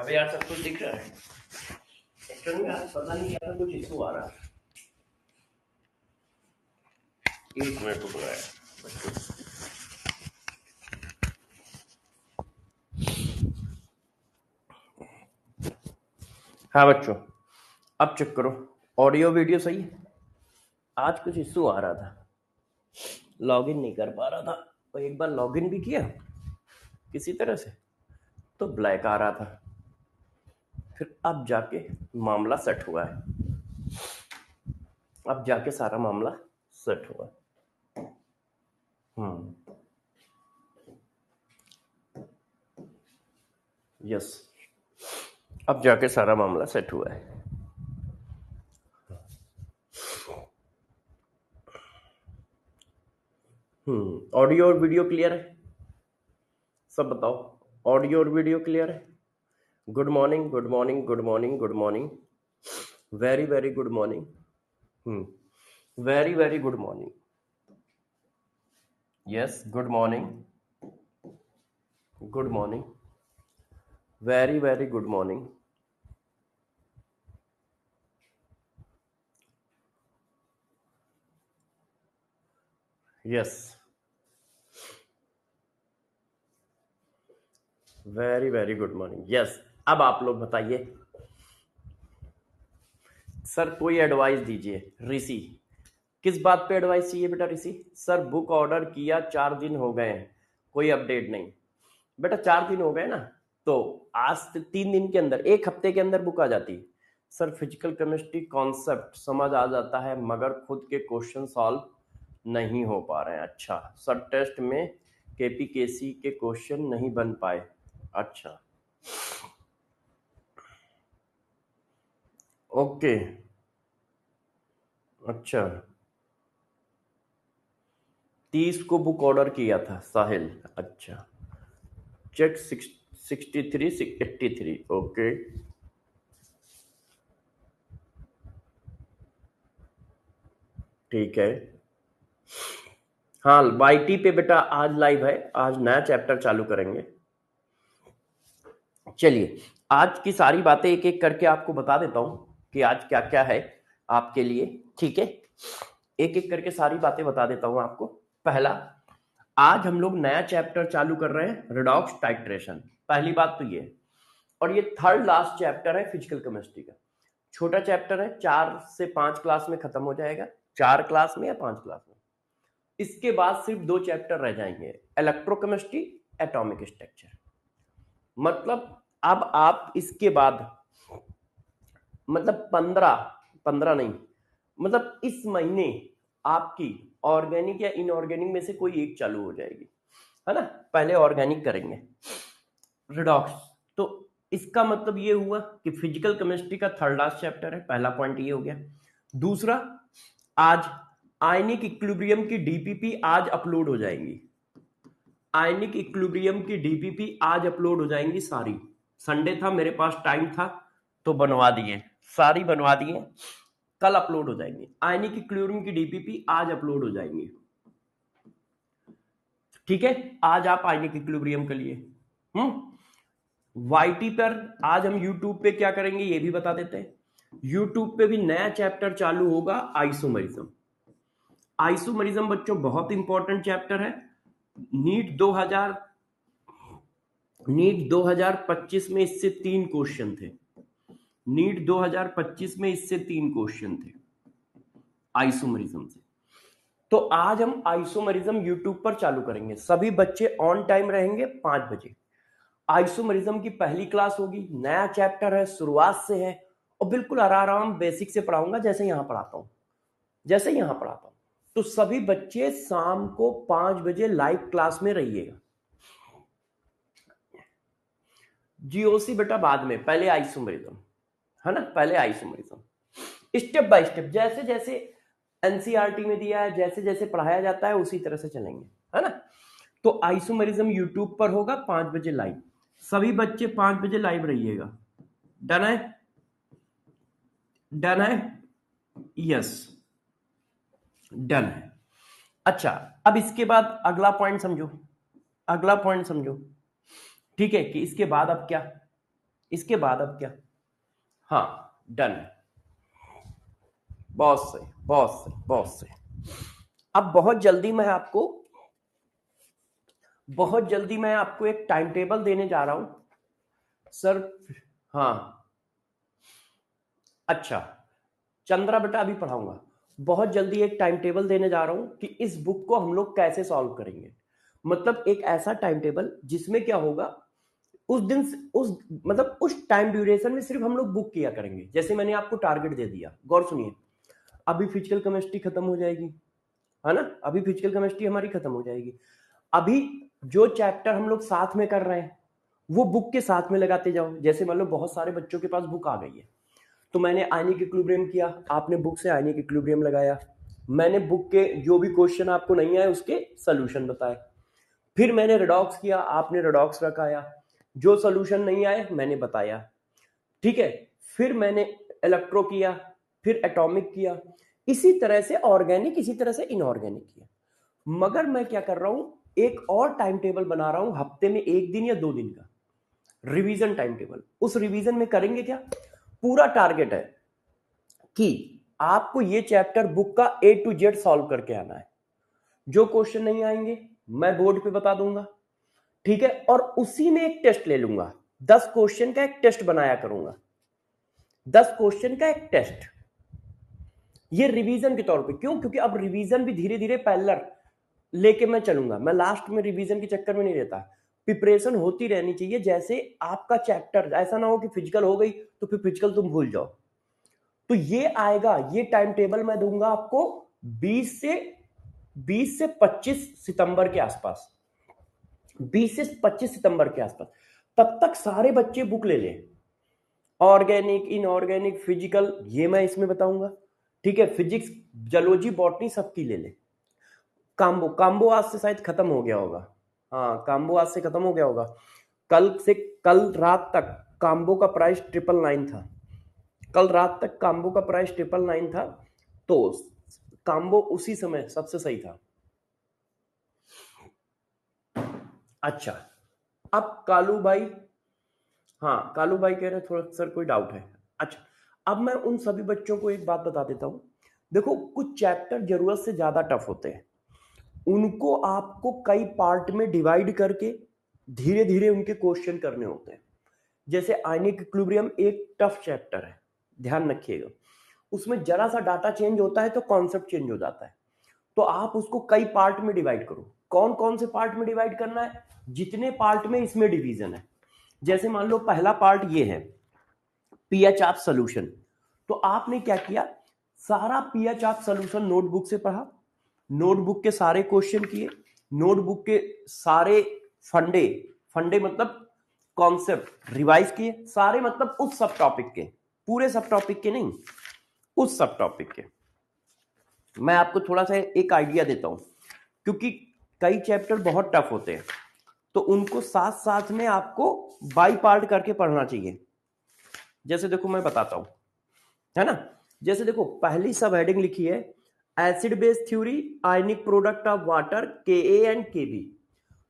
अब यार सब कुछ दिख रहा है। एक्चुअली यार पता नहीं क्या कुछ इशू आ रहा है। एक मिनट रुक रहा है। हाँ बच्चों, अब चेक करो, ऑडियो वीडियो सही है। आज कुछ इशू आ रहा था, लॉगिन नहीं कर पा रहा था, और एक बार लॉगिन भी किया किसी तरह से तो ब्लैक आ रहा था। फिर अब जाके मामला सेट हुआ है, अब जाके सारा मामला सेट हुआ। यस, अब जाके सारा मामला सेट हुआ है। ऑडियो और वीडियो क्लियर है? सब बताओ, ऑडियो और वीडियो क्लियर है? Good morning, good morning, good morning, good morning, very very good morning, very very good morning. Yes, good morning, good morning, very very good morning. Yes, very very good morning. Yes, अब आप लोग बताइए sir, कोई advice दीजिए। ऋषि, किस बात पे advice चाहिए बेटा? ऋषि सर, बुक ऑर्डर किया 4 दिन हो गए हैं, कोई अपडेट नहीं। बेटा 4 दिन हो गए ना, तो आज से 3 दिन के अंदर, एक हफ्ते के अंदर बुक आ जाती है। सर फिजिकल केमिस्ट्री कॉन्सेप्ट समझ आ जाता है मगर खुद के क्वेश्चन सॉल्व नहीं हो पा रहे हैं। अच्छा सर, टेस्ट में केपीकेसी के क्वेश्चन नहीं बन पाए। अच्छा ओके, अच्छा 30 को बुक ऑर्डर किया था साहिल। अच्छा, चेक 63 83। ओके, ठीक है। हाँ, वाईटी पे बेटा आज लाइव है, आज नया चैप्टर चालू करेंगे। चलिए, आज की सारी बातें एक एक करके आपको बता देता हूं कि आज क्या क्या है आपके लिए। ठीक है, एक एक करके सारी बातें बता देता हूं आपको। पहला, आज हम लोग नया चैप्टर चालू कर रहे हैं, रिडॉक्स टाइट्रेशन। पहली बात तो ये, और ये थर्ड लास्ट चैप्टर है फिजिकल केमिस्ट्री का। छोटा चैप्टर है, 4 से 5 क्लास में खत्म हो जाएगा, 4 क्लास में या 5 क्लास में। इसके बाद सिर्फ 2 चैप्टर रह जाएंगे, इलेक्ट्रोकेमिस्ट्री, एटॉमिक स्ट्रक्चर। मतलब अब आप इसके बाद, मतलब 15 नहीं, मतलब इस महीने आपकी ऑर्गेनिक या इनऑर्गेनिक में से कोई एक चालू हो जाएगी, है ना। पहले ऑर्गेनिक करेंगे, रिडॉक्स। तो इसका मतलब ये हुआ कि फिजिकल केमिस्ट्री का थर्ड लास्ट चैप्टर है, पहला पॉइंट ये हो गया। दूसरा, आज आयनिक इक्विलिब्रियम की डीपीपी आज अपलोड हो जाएंगी। आयनिक इक्विलिब्रियम की डीपीपी आज अपलोड हो जाएंगी सारी। संडे था, मेरे पास टाइम था तो बनवा दिए, सारी बनवा दिए, कल अपलोड हो जाएंगी। आयनिक इक्विलिब्रियम की डीपीपी आज अपलोड हो जाएंगी। ठीक है, आज आप आयनिक इक्विलिब्रियम के लिए वाईटी पर आज हम यूट्यूब पे क्या करेंगे ये भी बता देते हैं। यूट्यूब पे भी नया चैप्टर चालू होगा, आइसोमरिज्म। आइसोमरिज्म बच्चों बहुत इंपॉर्टेंट चैप्टर है। नीट 2025 में इससे 3 क्वेश्चन थे। नीट 2025 में इससे 3 क्वेश्चन थे आइसोमरिज्म से। तो आज हम आइसोमरिज्म यूट्यूब पर चालू करेंगे, सभी बच्चे ऑन टाइम रहेंगे 5 बजे। आइसोमरिज्म की पहली क्लास होगी, नया चैप्टर है, शुरुआत से है, और बिल्कुल आराम बेसिक से पढ़ाऊंगा, जैसे यहां पढ़ाता हूं, जैसे यहां पढ़ाता हूं। तो सभी बच्चे शाम को 5 बजे लाइव क्लास में रहिएगा। जीओसी बेटा बाद में, पहले आइसोमरिज्म, है ना, पहले आइसोमरिज्म। स्टेप बाय स्टेप, जैसे जैसे एनसीईआरटी में दिया है, जैसे जैसे पढ़ाया जाता है उसी तरह से चलेंगे, है ना। तो आइसोमरिज्म यूट्यूब पर होगा 5 बजे लाइव, सभी बच्चे 5 बजे लाइव रहिएगा। डन है? डन है? यस, डन है। अच्छा, अब इसके बाद अगला पॉइंट समझो, अगला पॉइंट समझो। ठीक है, कि इसके बाद अब क्या, इसके बाद अब क्या, हाँ डन, बहुत सही बहुत सही बहुत सही। अब बहुत जल्दी मैं आपको एक टाइम टेबल देने जा रहा हूं सर। हाँ अच्छा, चंद्रा बेटा अभी पढ़ाऊंगा। बहुत जल्दी एक टाइम टेबल देने जा रहा हूं कि इस बुक को हम लोग कैसे सॉल्व करेंगे। मतलब एक ऐसा टाइम टेबल जिसमें क्या होगा, उस दिन उस मतलब उस टाइम ड्यूरेशन में सिर्फ हम लोग बुक किया करेंगे। जैसे मैंने आपको टारगेट दे दिया, गौर सुनिए, अभी फिजिकल केमिस्ट्री खत्म हो जाएगी, है ना, अभी फिजिकल केमिस्ट्री हमारी खत्म हो जाएगी। अभी जो चैप्टर हम लोग साथ में कर रहे हैं वो बुक के साथ में लगाते जाओ। जैसे मान लो बहुत सारे बच्चों के पास बुक आ गई है, तो मैंने आयनिक इक्विलिब्रियम किया, आपने बुक से आयनिक इक्विलिब्रियम लगाया, मैंने बुक के जो भी क्वेश्चन आपको नहीं आए उसके सोल्यूशन बताए, फिर मैंने रेडॉक्स किया, आपने रेडॉक्स रखाया, जो सोल्यूशन नहीं आए मैंने बताया, ठीक है। फिर मैंने इलेक्ट्रो किया, फिर एटॉमिक किया, इसी तरह से ऑर्गेनिक, इसी तरह से इनऑर्गेनिक किया। मगर मैं क्या कर रहा हूं, एक और टाइम टेबल बना रहा हूं, हफ्ते में 1 दिन या 2 दिन का रिवीजन टाइम टेबल। उस रिवीजन में करेंगे क्या, पूरा टारगेट है कि आपको ये चैप्टर बुक का A to Z सॉल्व करके आना है। जो क्वेश्चन नहीं आएंगे मैं बोर्ड पे बता दूंगा, ठीक है। और उसी में एक टेस्ट ले लूंगा, 10 क्वेश्चन का एक टेस्ट बनाया करूंगा, 10 क्वेश्चन का एक टेस्ट, ये रिवीजन के तौर पे। क्यों, क्योंकि अब रिवीजन भी धीरे धीरे पैरेलल लेके मैं चलूंगा, मैं लास्ट में रिवीजन के चक्कर में नहीं रहता, प्रिपरेशन होती रहनी चाहिए। जैसे आपका चैप्टर, ऐसा ना हो कि फिजिकल हो गई तो फिर फिजिकल तुम भूल जाओ। तो ये आएगा, ये टाइम टेबल मैं दूंगा आपको 20 से 25 सितंबर के आसपास, 20 से 25 सितंबर के आसपास। तब तक सारे बच्चे बुक ले लें, ऑर्गेनिक, इनऑर्गेनिक, फिजिकल, ये मैं इसमें बताऊंगा, ठीक है। फिजिक्स, जूलॉजी, बॉटनी सबकी ले ले। काम्बो आज से शायद खत्म हो गया होगा, हाँ काम्बो आज से खत्म हो गया होगा। कल रात तक काम्बो का प्राइस 999 था, कल रात तक काम्बो का प्राइस 999 था, तो काम्बो उसी समय सबसे सही था। अच्छा, अब कालू भाई, हाँ कालू भाई कह रहे थोड़ा सर कोई डाउट है। अच्छा, अब मैं उन सभी बच्चों को एक बात बता देता हूं, देखो कुछ चैप्टर जरूरत से ज्यादा टफ होते हैं, उनको आपको कई पार्ट में डिवाइड करके धीरे धीरे उनके क्वेश्चन करने होते हैं। जैसे आयनिक इक्विलिब्रियम एक टफ चैप्टर है, ध्यान रखिएगा, उसमें जरा सा डाटा चेंज होता है तो कॉन्सेप्ट चेंज हो जाता है। तो आप उसको कई पार्ट में डिवाइड करो। कौन कौन से पार्ट में डिवाइड करना है, जितने पार्ट में इसमें डिवीजन है। जैसे मान लो पहला पार्ट ये है पीएच ऑफ सोल्यूशन, तो आपने क्या किया, सारा पीएच ऑफ सोल्यूशन नोटबुक से पढ़ा, नोटबुक के सारे क्वेश्चन किए, नोटबुक के सारे फंडे, फंडे मतलब कॉन्सेप्ट रिवाइज किए, सारे मतलब उस सब टॉपिक के, पूरे सब टॉपिक के नहीं, उस सब टॉपिक के। मैं आपको थोड़ा सा एक आइडिया देता हूं, क्योंकि कई चैप्टर बहुत टफ होते हैं, तो उनको साथ साथ में आपको बाई पार्ट करके पढ़ना चाहिए। जैसे देखो मैं बताता हूं, है ना, जैसे देखो पहली सब हेडिंग लिखी है acid base theory, ionic product of water Ka and Kb।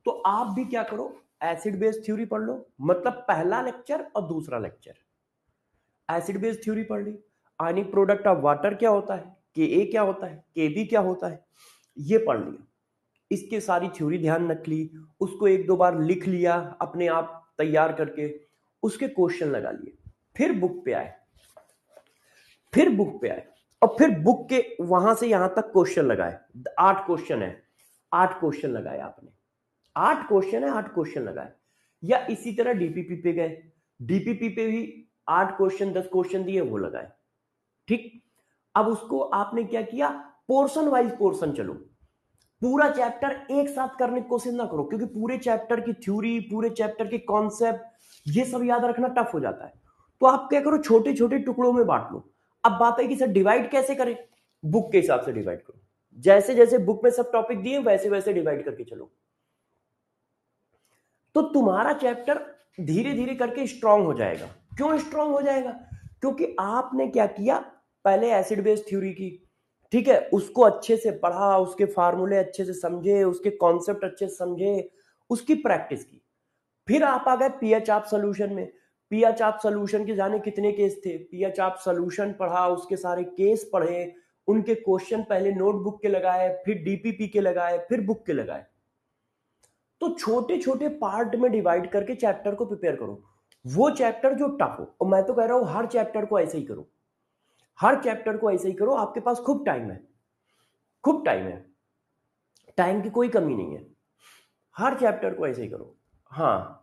तो आप भी क्या करो, एसिड बेस थ्योरी पढ़ लो, मतलब पहला लेक्चर और दूसरा लेक्चर एसिड बेस थ्योरी पढ़ ली, आयनिक प्रोडक्ट ऑफ वाटर क्या होता है, Ka क्या होता है, Kb क्या होता है, ये पढ़ लिया, इसके सारी थ्योरी ध्यान रख ली, उसको 1-2 बार लिख लिया अपने आप तैयार करके, उसके क्वेश्चन लगा लिए, फिर बुक पे आए, फिर बुक पे आए, और फिर बुक के वहां से यहां तक क्वेश्चन लगाए। 8 क्वेश्चन है, 8 क्वेश्चन लगाए आपने, 8 क्वेश्चन है, 8 क्वेश्चन लगाए। या इसी तरह डीपीपी पे गए, डीपीपी पे भी 8 क्वेश्चन 10 क्वेश्चन दिए वो लगाए, ठीक। अब उसको आपने क्या किया, पोर्शन वाइज पोर्शन चलो, पूरा चैप्टर एक साथ करने की कोशिश ना करो, क्योंकि पूरे चैप्टर की थ्योरी, पूरे चैप्टर के कॉन्सेप्ट ये सब याद रखना टफ हो जाता है। तो आप क्या करो, छोटे छोटे टुकड़ों में बांट लो। अब बात है कि सर डिवाइड कैसे करें, बुक के हिसाब से डिवाइड करो, जैसे जैसे बुक में सब टॉपिक दिए वैसे वैसे डिवाइड करके चलो, तो तुम्हारा चैप्टर धीरे धीरे करके स्ट्रांग हो जाएगा। क्यों स्ट्रांग हो जाएगा, क्योंकि आपने क्या किया, पहले एसिड बेस थ्योरी की, ठीक है, उसको अच्छे से पढ़ा, उसके फार्मूले अच्छे से समझे, उसके कॉन्सेप्ट अच्छे से समझे, उसकी प्रैक्टिस की। फिर आप आ गए पीएच ऑफ सॉल्यूशन में, पिया चाप सोल्यूशन के जाने कितने केस थे, पिया चाप सोल्यूशन पढ़ा, उसके सारे केस पढ़े, उनके क्वेश्चन पहले नोटबुक के लगाए, फिर डीपीपी के लगाए, फिर बुक के लगाए। तो छोटे छोटे पार्ट में डिवाइड करके चैप्टर को प्रिपेयर करो, वो चैप्टर जो टफ हो। और मैं तो कह रहा हूं हर चैप्टर को ऐसे ही करो, हर चैप्टर को ऐसे ही करो। आपके पास खूब टाइम है, खूब टाइम है, टाइम की कोई कमी नहीं है, हर चैप्टर को ऐसे ही करो। हाँ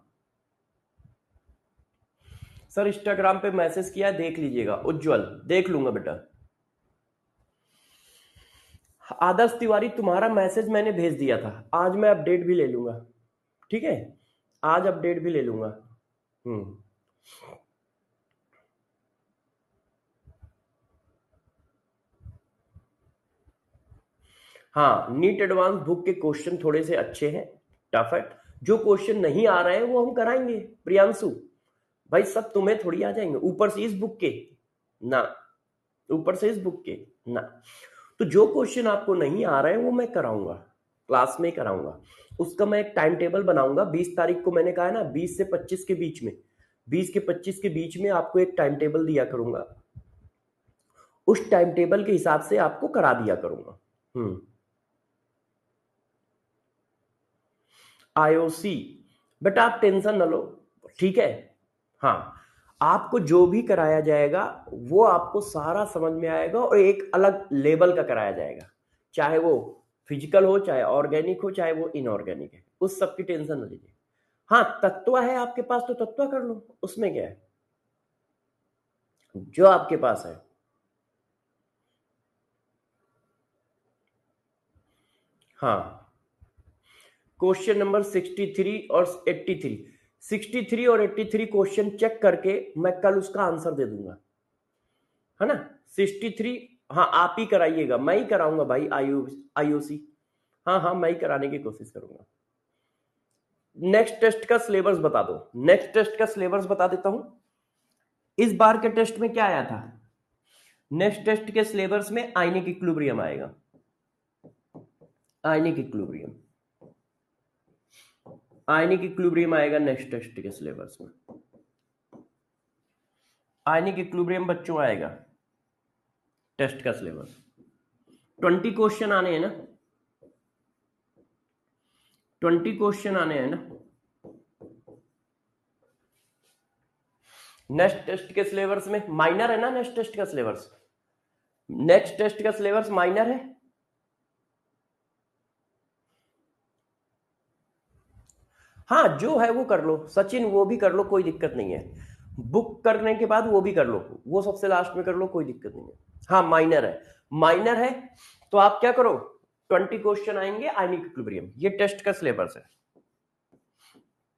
सर, इंस्टाग्राम पे मैसेज किया है, देख लीजिएगा। उज्जवल, देख लूंगा बेटा। आदर्श तिवारी, तुम्हारा मैसेज मैंने भेज दिया था, आज मैं अपडेट भी ले लूंगा, ठीक है, आज अपडेट भी ले लूंगा। हाँ, नीट एडवांस बुक के क्वेश्चन थोड़े से अच्छे हैं, टफ है। जो क्वेश्चन नहीं आ रहे हैं वो हम कराएंगे प्रियांशु भाई, सब तुम्हें थोड़ी आ जाएंगे ऊपर से इस बुक के ना, ऊपर से इस बुक के ना। तो जो क्वेश्चन आपको नहीं आ रहे हैं वो मैं कराऊंगा, क्लास में कराऊंगा। उसका मैं एक टाइम टेबल बनाऊंगा, 20 तारीख को मैंने कहा है ना, 20 से 25 के बीच में, 20 के 25 के बीच में आपको एक टाइम टेबल दिया करूंगा, उस टाइम टेबल के हिसाब से आपको करा दिया करूंगा। आईओसी, बेटा आप टेंशन न लो, ठीक है। हाँ, आपको जो भी कराया जाएगा वो आपको सारा समझ में आएगा, और एक अलग लेवल का कराया जाएगा, चाहे वो फिजिकल हो, चाहे ऑर्गेनिक हो, चाहे वो इनऑर्गेनिक है, उस सब की टेंशन न लीजिए। हाँ, तत्व है आपके पास तो तत्व कर लो, उसमें क्या है, जो आपके पास है। हाँ, क्वेश्चन नंबर 63 और 83, 63 और 83 क्वेश्चन चेक करके मैं कल उसका आंसर दे दूंगा, है ना। 63, हाँ आप ही कराइएगा, मैं ही कराऊंगा भाई, आईओसी, हाँ हाँ मैं ही कराने की कोशिश करूंगा। नेक्स्ट टेस्ट का सिलेबस बता दो, नेक्स्ट टेस्ट का सिलेबस बता देता हूं। इस बार के टेस्ट में क्या आया था, नेक्स्ट टेस्ट के सिलेबस में आयनिक इक्विलिब्रियम आएगा, आयनिक इक्विलिब्रियम, आयनिक इक्विलिब्रियम आएगा नेक्स्ट टेस्ट के सिलेबस में, आयनिक इक्विलिब्रियम बच्चों आएगा टेस्ट का सिलेबस। 20 क्वेश्चन आने हैं ना, 20 क्वेश्चन आने हैं ना। नेक्स्ट टेस्ट के सिलेबस में माइनर है ना, नेक्स्ट टेस्ट का सिलेबस, नेक्स्ट टेस्ट का सिलेबस माइनर है। हाँ जो है वो कर लो सचिन, वो भी कर लो, कोई दिक्कत नहीं है, बुक करने के बाद वो भी कर लो, वो सबसे लास्ट में कर लो, कोई दिक्कत नहीं है। हाँ माइनर है, माइनर है, तो आप क्या करो, 20 क्वेश्चन आएंगे आयनिक इक्विलिब्रियम, ये टेस्ट का सिलेबस है,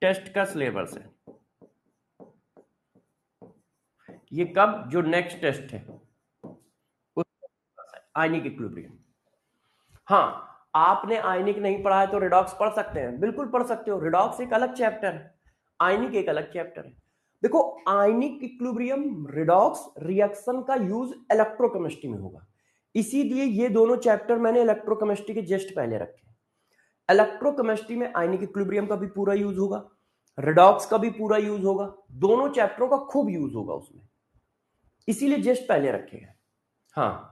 टेस्ट का सिलेबस है ये। कब, जो नेक्स्ट टेस्ट है आयनिक इक्विलिब्रियम। हाँ, आपने आयनिक नहीं पढ़ा है तो रिडॉक्स पढ़ सकते हैं, बिल्कुल पढ़ सकते हो, रिडॉक्स एक अलग चैप्टर है, आयनिक एक अलग चैप्टर है। देखो आयनिक इक्विलिब्रियम रिडॉक्स रिएक्शन का यूज इलेक्ट्रोकेमिस्ट्री में होगा, इसीलिए ये दोनों चैप्टर मैंने इलेक्ट्रोकेमिस्ट्री के जस्ट पहले रखे। इलेक्ट्रोकेमिस्ट्री में आयनिक इक्विलिब्रियम का भी पूरा यूज होगा, रिडॉक्स का भी पूरा यूज होगा, दोनों चैप्टरों का खूब यूज होगा उसमें, इसीलिए जस्ट पहले रखे हैं। हाँ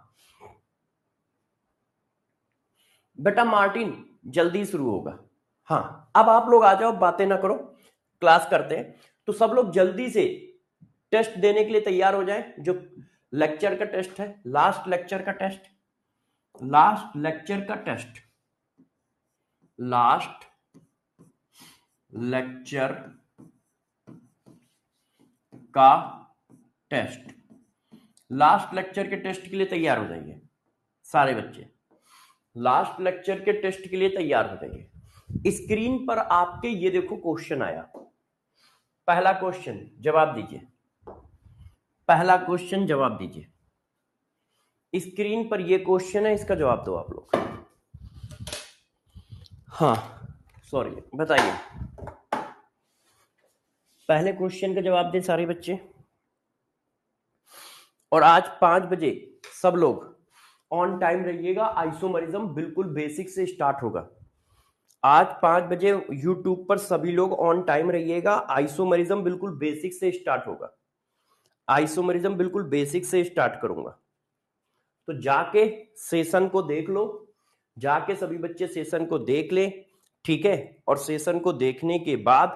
बेटा मार्टिन, जल्दी शुरू होगा। हाँ, अब आप लोग आ जाओ, बातें ना करो, क्लास करते हैं। तो सब लोग जल्दी से टेस्ट देने के लिए तैयार हो जाए, जो लेक्चर का टेस्ट है, लास्ट लेक्चर का टेस्ट, लास्ट लेक्चर का टेस्ट, लास्ट लेक्चर का टेस्ट, लास्ट लेक्चर के टेस्ट के लिए तैयार हो जाइए सारे बच्चे, लास्ट लेक्चर के टेस्ट के लिए तैयार हो जाइए। स्क्रीन पर आपके ये देखो क्वेश्चन आया, पहला क्वेश्चन जवाब दीजिए, पहला क्वेश्चन जवाब दीजिए, स्क्रीन पर ये क्वेश्चन है, इसका जवाब दो आप लोग। हाँ सॉरी, बताइए, पहले क्वेश्चन का जवाब दे सारे बच्चे। और आज 5 बजे सब लोग ऑन टाइम रहिएगा, आइसोमरिज्म बिल्कुल बेसिक से स्टार्ट होगा, आज 5 बजे यूट्यूब पर सभी लोग ऑन टाइम रहिएगा। आइसोमरिज्म बिल्कुल बेसिक से स्टार्ट होगा। आइसोमरिज्म बिल्कुल बेसिक से स्टार्ट करूंगा। तो जाके सेशन को देख लो, जाके सभी बच्चे सेशन को देख ले, ठीक है। और सेशन को देखने के बाद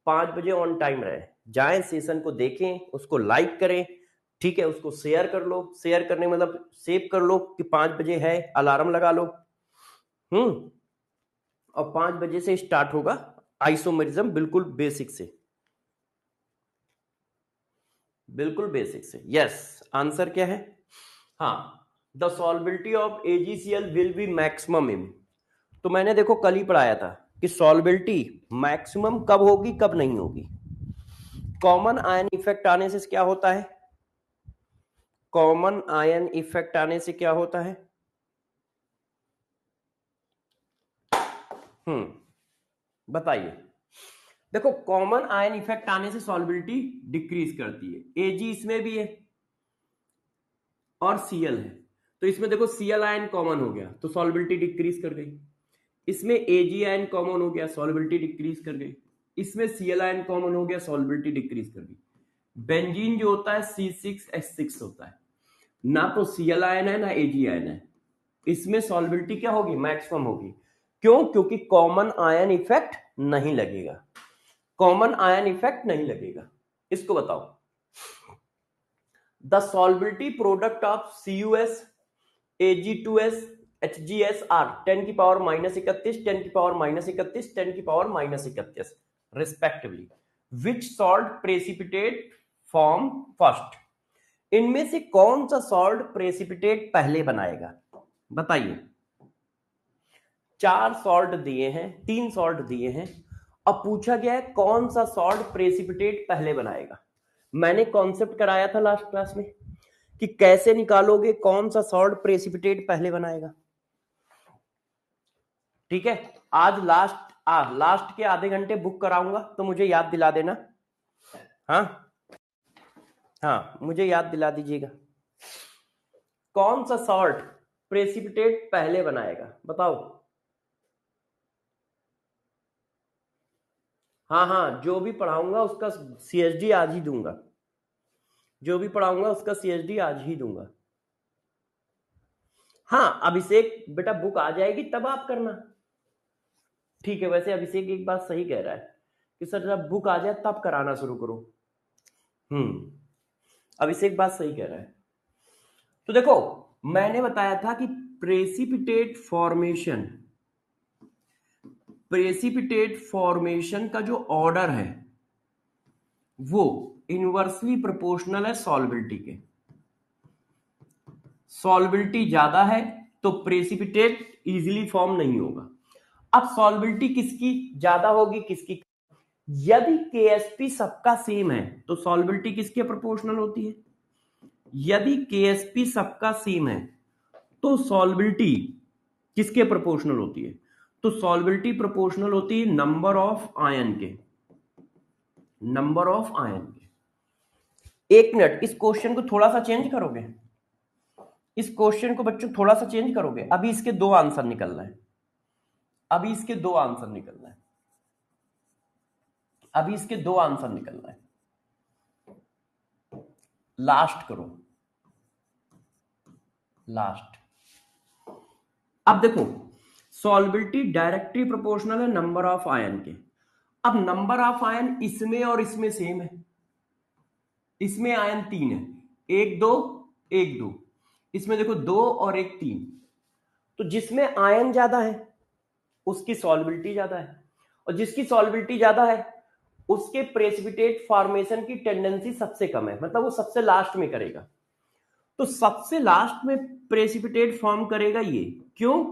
5 बजे ऑन टाइम रहे, जाएं सेशन को देखें, उसको लाइक करें, ठीक है, उसको शेयर कर लो। शेयर करने मतलब सेव कर लो कि 5 बजे है, अलार्म लगा लो। और 5 बजे से स्टार्ट होगा आइसोमरिज्म, बिल्कुल बेसिक से, बिल्कुल बेसिक से। यस, आंसर क्या है? हाँ, the solubility of AgCl will be maximum in. तो मैंने देखो कल ही पढ़ाया था कि सॉल्बिलिटी मैक्सिमम कब होगी कब नहीं होगी। कॉमन आयन इफेक्ट आने से क्या होता है? कॉमन आयन इफेक्ट आने से क्या होता है? बताइए। देखो, कॉमन आयन इफेक्ट आने से सॉल्बिलिटी डिक्रीज करती है। Ag इसमें भी है और Cl है, तो इसमें देखो Cl आयन कॉमन हो गया तो सॉल्बिलिटी डिक्रीज कर गई। इसमें Ag आयन कॉमन हो गया, सॉल्बिलिटी डिक्रीज कर गई। इसमें Cl आयन कॉमन हो गया, सॉल्बिलिटी डिक्रीज कर गई। बेंजीन जो होता है C6H6 होता है, ना तो Cl आयन है ना Ag आयन है, इसमें सॉल्बिलिटी क्या होगी? मैक्सिमम होगी। क्यों? क्योंकि कॉमन आयन इफेक्ट नहीं लगेगा, कॉमन आयन इफेक्ट नहीं लगेगा। इसको बताओ। The solubility product of CuS, Ag2S, HgS are 10 की पावर -31, 10 की पावर -31, 10 की power -31 respectively. Which salt precipitate form first? इनमें से कौन सा सॉल्ट प्रेसिपिटेट पहले बनाएगा? बताइए। 4 सॉल्ट दिए हैं, 3 सॉल्ट दिए हैं, अब पूछा गया है कौन सा सॉल्ट प्रेसिपिटेट पहले बनाएगा। मैंने कॉन्सेप्ट कराया था लास्ट क्लास में कि कैसे निकालोगे कौन सा सॉल्ट प्रेसिपिटेट पहले बनाएगा, ठीक है। आज लास्ट के आधे घंटे बुक कराऊंगा, तो मुझे याद दिला देना। हाँ हाँ, मुझे याद दिला दीजिएगा कौन सा सॉल्ट प्रेसिपिटेट पहले बनाएगा, बताओ। हाँ हाँ, जो भी पढ़ाऊंगा उसका CSD आज ही दूंगा, जो भी पढ़ाऊंगा उसका CSD आज ही दूंगा। हाँ अभिषेक बेटा, बुक आ जाएगी तब आप करना, ठीक है। वैसे अभिषेक एक बात सही कह रहा है कि सर जब बुक आ जाए तब कराना शुरू करो। अभिषेक बात सही कह रहा है। तो देखो, मैंने बताया था कि प्रेसिपिटेट फॉर्मेशन का जो ऑर्डर है वो इनवर्सली प्रोपोर्शनल है सॉल्बिलिटी के। सॉल्बिलिटी ज्यादा है तो प्रेसिपिटेट इजीली फॉर्म नहीं होगा। अब सॉल्बिलिटी किसकी ज्यादा होगी, किसकी? यदि KSP सबका सेम है तो सॉल्बिलिटी किसके प्रोपोर्शनल होती है? यदि KSP सबका सेम है तो सॉल्बिलिटी किसके प्रोपोर्शनल होती है? तो सॉल्बिलिटी प्रोपोर्शनल होती है नंबर ऑफ आयन के, नंबर ऑफ आयन के। एक मिनट, इस क्वेश्चन को थोड़ा सा चेंज करोगे? इस क्वेश्चन को बच्चों थोड़ा सा चेंज करोगे? अभी इसके 2 आंसर निकलना है, अभी इसके 2 आंसर निकलना है, अभी इसके 2 आंसर निकलना है। लास्ट करो, लास्ट। अब देखो, सॉल्बिलिटी डायरेक्टली प्रोपोर्शनल है नंबर ऑफ आयन के। अब नंबर ऑफ आयन इसमें और इसमें सेम है, इसमें आयन 3 है, 1 2 1 2, इसमें देखो 2 और 1 3। तो जिसमें आयन ज्यादा है उसकी सॉल्बिलिटी ज्यादा है, और जिसकी सॉल्बिलिटी ज्यादा है उसके प्रेसिपिटेट फॉर्मेशन की टेंडेंसी सबसे कम है, मतलब वो सबसे लास्ट में करेगा। तो सबसे लास्ट में प्रेसिपिटेट फॉर्म करेगा ये, क्यों?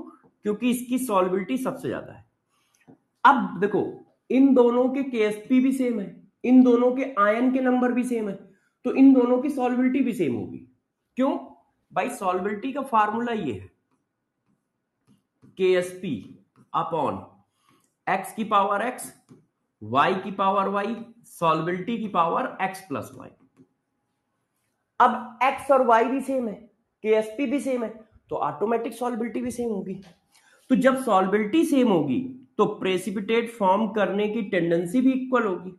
क्योंकि इसकी सॉल्बिलिटी सबसे ज्यादा है। अब देखो, इन दोनों के KSP भी सेम है, इन दोनों के आयन के नंबर भी सेम है, तो इन दोनों की सॉल्बिलिटी भी सेम होगी। क्यों भाई? सॉल्बिलिटी का फार्मूला ये है, KSP अपॉन x की पावर x, y की पावर y, सॉल्बिलिटी की पावर x प्लस y। अब x और y भी सेम है, KSP भी सेम है, तो ऑटोमेटिक सॉल्बिलिटी भी सेम होगी। तो जब सॉल्बिलिटी सेम होगी तो प्रेसिपिटेट फॉर्म करने की टेंडेंसी भी इक्वल होगी,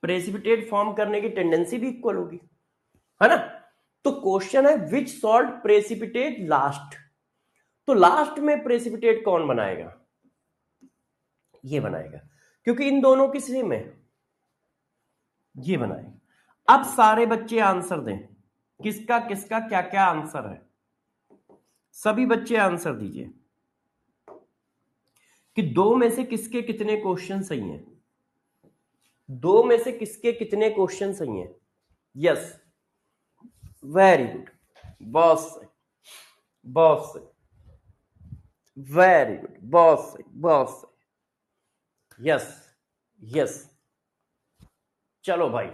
प्रेसिपिटेट फॉर्म करने की टेंडेंसी भी इक्वल होगी, है ना। तो क्वेश्चन है विच सॉल्ट प्रेसिपिटेट लास्ट, तो लास्ट में प्रेसिपिटेट कौन बनाएगा, ये बनाएगा, क्योंकि इन दोनों की सेम है, ये बनाएगा। अब सारे बच्चे आंसर दें, किसका किसका क्या क्या आंसर है, सभी बच्चे आंसर दीजिए कि दो में से किसके कितने क्वेश्चन सही हैं, दो में से किसके कितने क्वेश्चन सही हैं। यस, वेरी गुड, बहुत सही, बहुत सही, वेरी गुड, बहुत सही, बहुत सही, यस यस। चलो भाई,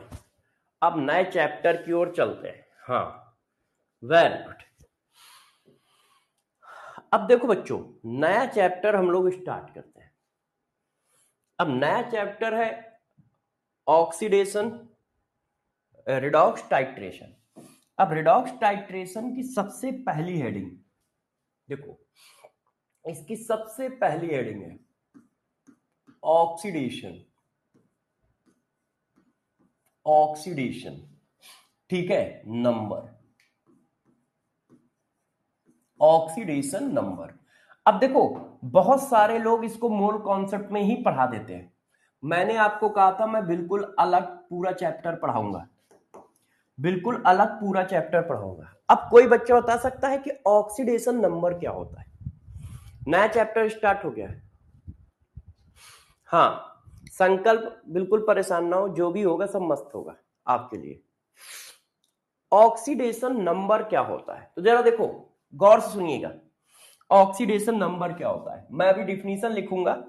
अब नए चैप्टर की ओर चलते हैं। हाँ, वेरी गुड। अब देखो बच्चों, नया चैप्टर हम लोग स्टार्ट करते हैं। अब नया चैप्टर है ऑक्सीडेशन, रिडॉक्स टाइट्रेशन। अब रिडॉक्स टाइट्रेशन की सबसे पहली हेडिंग देखो, इसकी सबसे पहली हेडिंग है ऑक्सीडेशन, ऑक्सीडेशन, ठीक है, नंबर, ऑक्सीडेशन नंबर। अब देखो, बहुत सारे लोग इसको मोल कॉन्सेप्ट में ही पढ़ा देते हैं। मैंने आपको कहा था मैं बिल्कुल अलग पूरा चैप्टर पढ़ाऊंगा, बिल्कुल अलग पूरा चैप्टर पढ़ाऊंगा। अब कोई बच्चा बता सकता है कि ऑक्सीडेशन नंबर क्या होता है। नया चैप्टर स्टार्ट हो गया है। हाँ, संकल्प, बिल्कुल परेशान ना हो, जो भी होगा सब मस्त होगा आपके लिए। ऑक्सीडेशन नंबर क्या होता है, तो जरा देखो, गौर से सुनिएगा। ऑक्सीडेशन नंबर क्या होता है, मैं अभी डिफिनीशन लिखूंगा,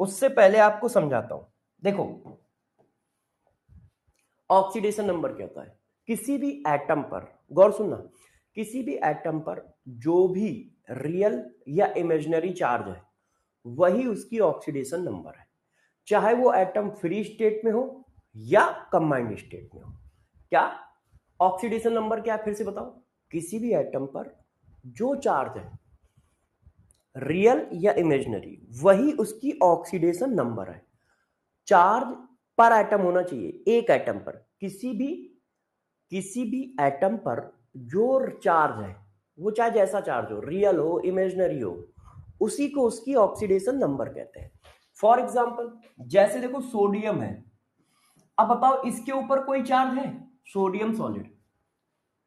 उससे पहले आपको समझाता हूं। देखो, ऑक्सीडेशन नंबर क्या होता है, किसी भी एटम पर, गौर सुनना, किसी भी एटम पर जो भी रियल या इमेजिनरी चार्ज है वही उसकी ऑक्सीडेशन नंबर है, चाहे वो एटम फ्री स्टेट में हो या कंबाइंड स्टेट में हो। क्या ऑक्सीडेशन नंबर क्या है, फिर से बताओ, किसी भी एटम पर जो चार्ज है रियल या इमेजिनरी वही उसकी ऑक्सीडेशन नंबर है। चार्ज पर एटम होना चाहिए, एक एटम पर, किसी भी एटम पर जो चार्ज है वो चाहे जैसा चार्ज हो, रियल हो इमेजिनरी हो, उसी को उसकी ऑक्सीडेशन नंबर कहते हैं। फॉर एग्जाम्पल, जैसे देखो सोडियम है, अब बताओ इसके ऊपर कोई चार्ज है, सोडियम सॉलिड,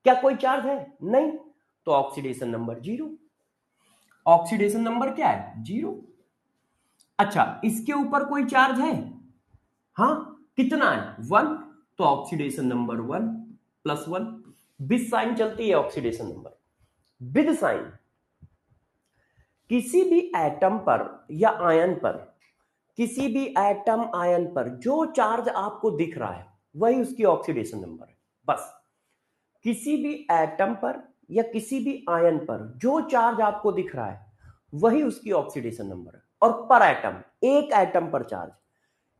क्या कोई चार्ज है, नहीं, तो oxidation number zero, oxidation number क्या है, जीरो। अच्छा, इसके ऊपर कोई चार्ज है, हाँ, कितना है, वन, तो oxidation number one, plus one. With sign चलती है ऑक्सीडेशन नंबर, विद साइन। किसी भी एटम पर या आयन पर, किसी भी एटम आयन पर जो चार्ज आपको दिख रहा है वही उसकी ऑक्सीडेशन नंबर है, बस। किसी भी एटम पर या किसी भी आयन पर जो चार्ज आपको दिख रहा है वही उसकी ऑक्सीडेशन नंबर है। और पर एटम, एक एटम पर चार्ज,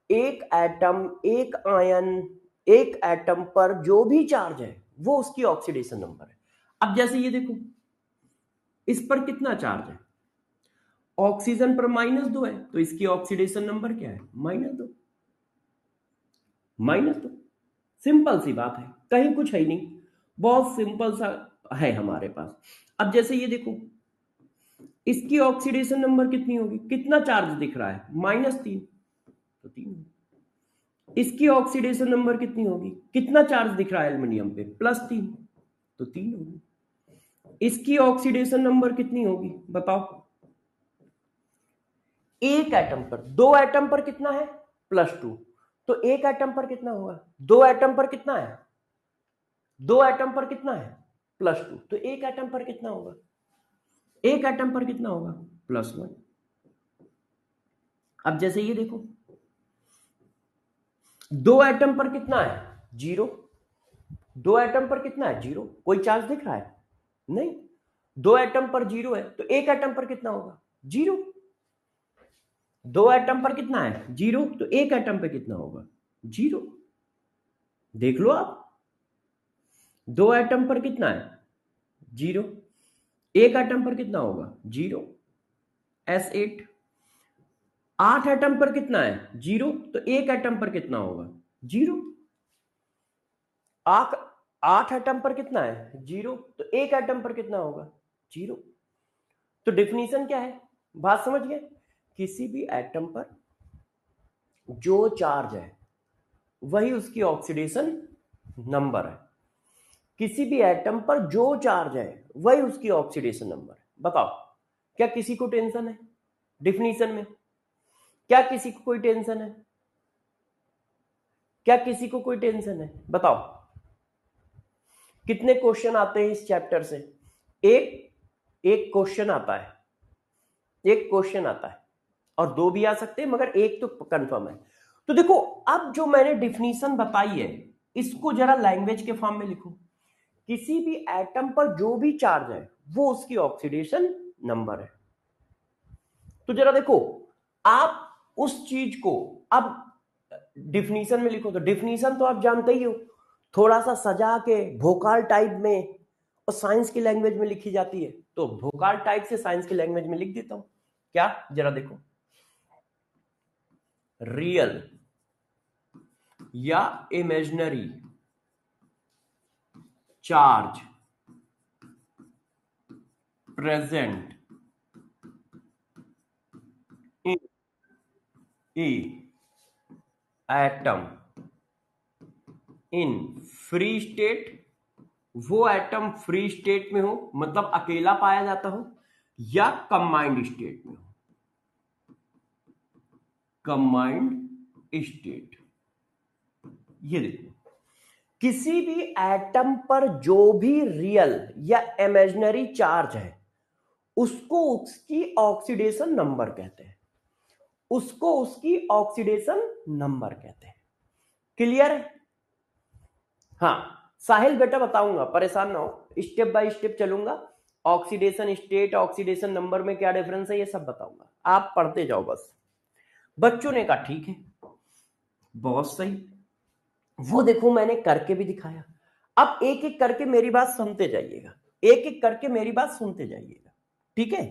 एक एटम, एक आयन, एक एटम पर जो भी चार्ज है वो उसकी ऑक्सीडेशन नंबर है। अब जैसे ये देखो, इस पर कितना चार्ज है, ऑक्सीजन पर -2 है, तो इसकी ऑक्सीडेशन नंबर क्या है, -2, -2। सिंपल सी बात है, कहीं कुछ है ही नहीं, बहुत सिंपल सा है हमारे पास। अब जैसे ये देखो, इसकी ऑक्सीडेशन नंबर कितनी होगी, कितना चार्ज दिख रहा है, -3, तो 3। इसकी ऑक्सीडेशन नंबर कितनी होगी, कितना चार्ज दिख रहा है एल्युमिनियम पे, +3, तो 3 होगी। इसकी ऑक्सीडेशन नंबर कितनी होगी बताओ, एक एटम पर, दो एटम पर कितना है, +2, तो एक एटम पर कितना होगा, दो एटम पर कितना है, दो एटम पर कितना है, +2, तो एक एटम पर कितना होगा, एक एटम पर कितना होगा, +1। अब जैसे ये देखो, दो एटम पर कितना है, 0, दो एटम पर कितना है, 0, कोई चार्ज दिख रहा है, नहीं, दो एटम पर 0 है, तो एक एटम पर कितना होगा, 0, दो एटम पर कितना है, 0, तो एक एटम पर कितना होगा, 0। देख लो आप, दो एटम पर कितना है, 0, एक एटम पर कितना होगा, 0। S8। 8 एटम पर कितना है 0, तो 1 एटम पर कितना होगा 0। 8 एटम पर कितना है 0, तो 1 एटम पर कितना होगा 0। तो डिफिनीशन क्या है, बात समझ गए। किसी भी एटम पर जो चार्ज है वही उसकी ऑक्सीडेशन नंबर है। किसी भी एटम पर जो चार्ज है वही उसकी ऑक्सीडेशन नंबर है। बताओ क्या किसी को टेंशन है डिफिनीशन में? क्या किसी को कोई टेंशन है? क्या किसी को कोई टेंशन है? बताओ कितने क्वेश्चन आते हैं इस चैप्टर से? एक क्वेश्चन आता है, एक क्वेश्चन आता है, और 2 भी आ सकते हैं मगर एक तो कंफर्म है। तो देखो अब जो मैंने डिफिनीशन बताई है इसको जरा लैंग्वेज के फॉर्म में लिखो। किसी भी एटम पर जो भी चार्ज है वो उसकी ऑक्सीडेशन नंबर है। तो जरा देखो आप उस चीज को अब डिफिनीशन में लिखो। तो डिफिनीशन तो आप जानते ही हो, थोड़ा सा सजा के भोकाल टाइप में और साइंस की लैंग्वेज में लिखी जाती है। तो भोकाल टाइप से साइंस की लैंग्वेज में लिख देता हूं। क्या जरा देखो, रियल या imaginary charge present in A atom in free state, वो एटम फ्री स्टेट में हो मतलब अकेला पाया जाता हो, या कंबाइंड स्टेट में हो, कंबाइंड स्टेट। ये देखो किसी भी एटम पर जो भी रियल या इमेजिनरी चार्ज है उसको उसकी ऑक्सीडेशन नंबर कहते हैं, उसको उसकी ऑक्सीडेशन नंबर कहते हैं। क्लियर है? हाँ साहिल बेटा बताऊंगा, परेशान ना हो, स्टेप बाय स्टेप चलूंगा। ऑक्सीडेशन स्टेट ऑक्सीडेशन नंबर में क्या डिफरेंस है ये सब बताऊंगा, आप पढ़ते जाओ बस। बच्चों ने कहा ठीक है बहुत सही, वो देखो मैंने करके भी दिखाया। अब एक एक करके मेरी बात सुनते जाइएगा, एक एक करके मेरी बात सुनते जाइएगा, ठीक है।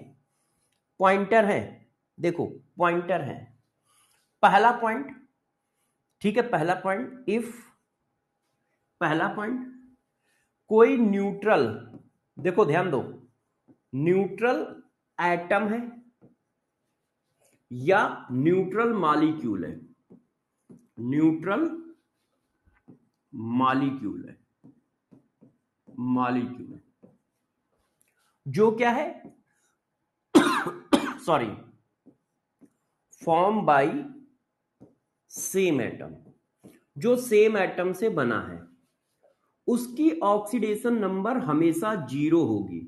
पॉइंटर है, देखो पॉइंटर है। पहला पॉइंट, ठीक है, पहला पॉइंट इफ, पहला पॉइंट कोई न्यूट्रल, देखो ध्यान दो, न्यूट्रल एटम है या न्यूट्रल मॉलिक्यूल है, न्यूट्रल मॉलिक्यूल है, मॉलिक्यूल जो क्या है sorry form by same atom, जो सेम एटम से बना है उसकी ऑक्सीडेशन नंबर हमेशा 0 होगी,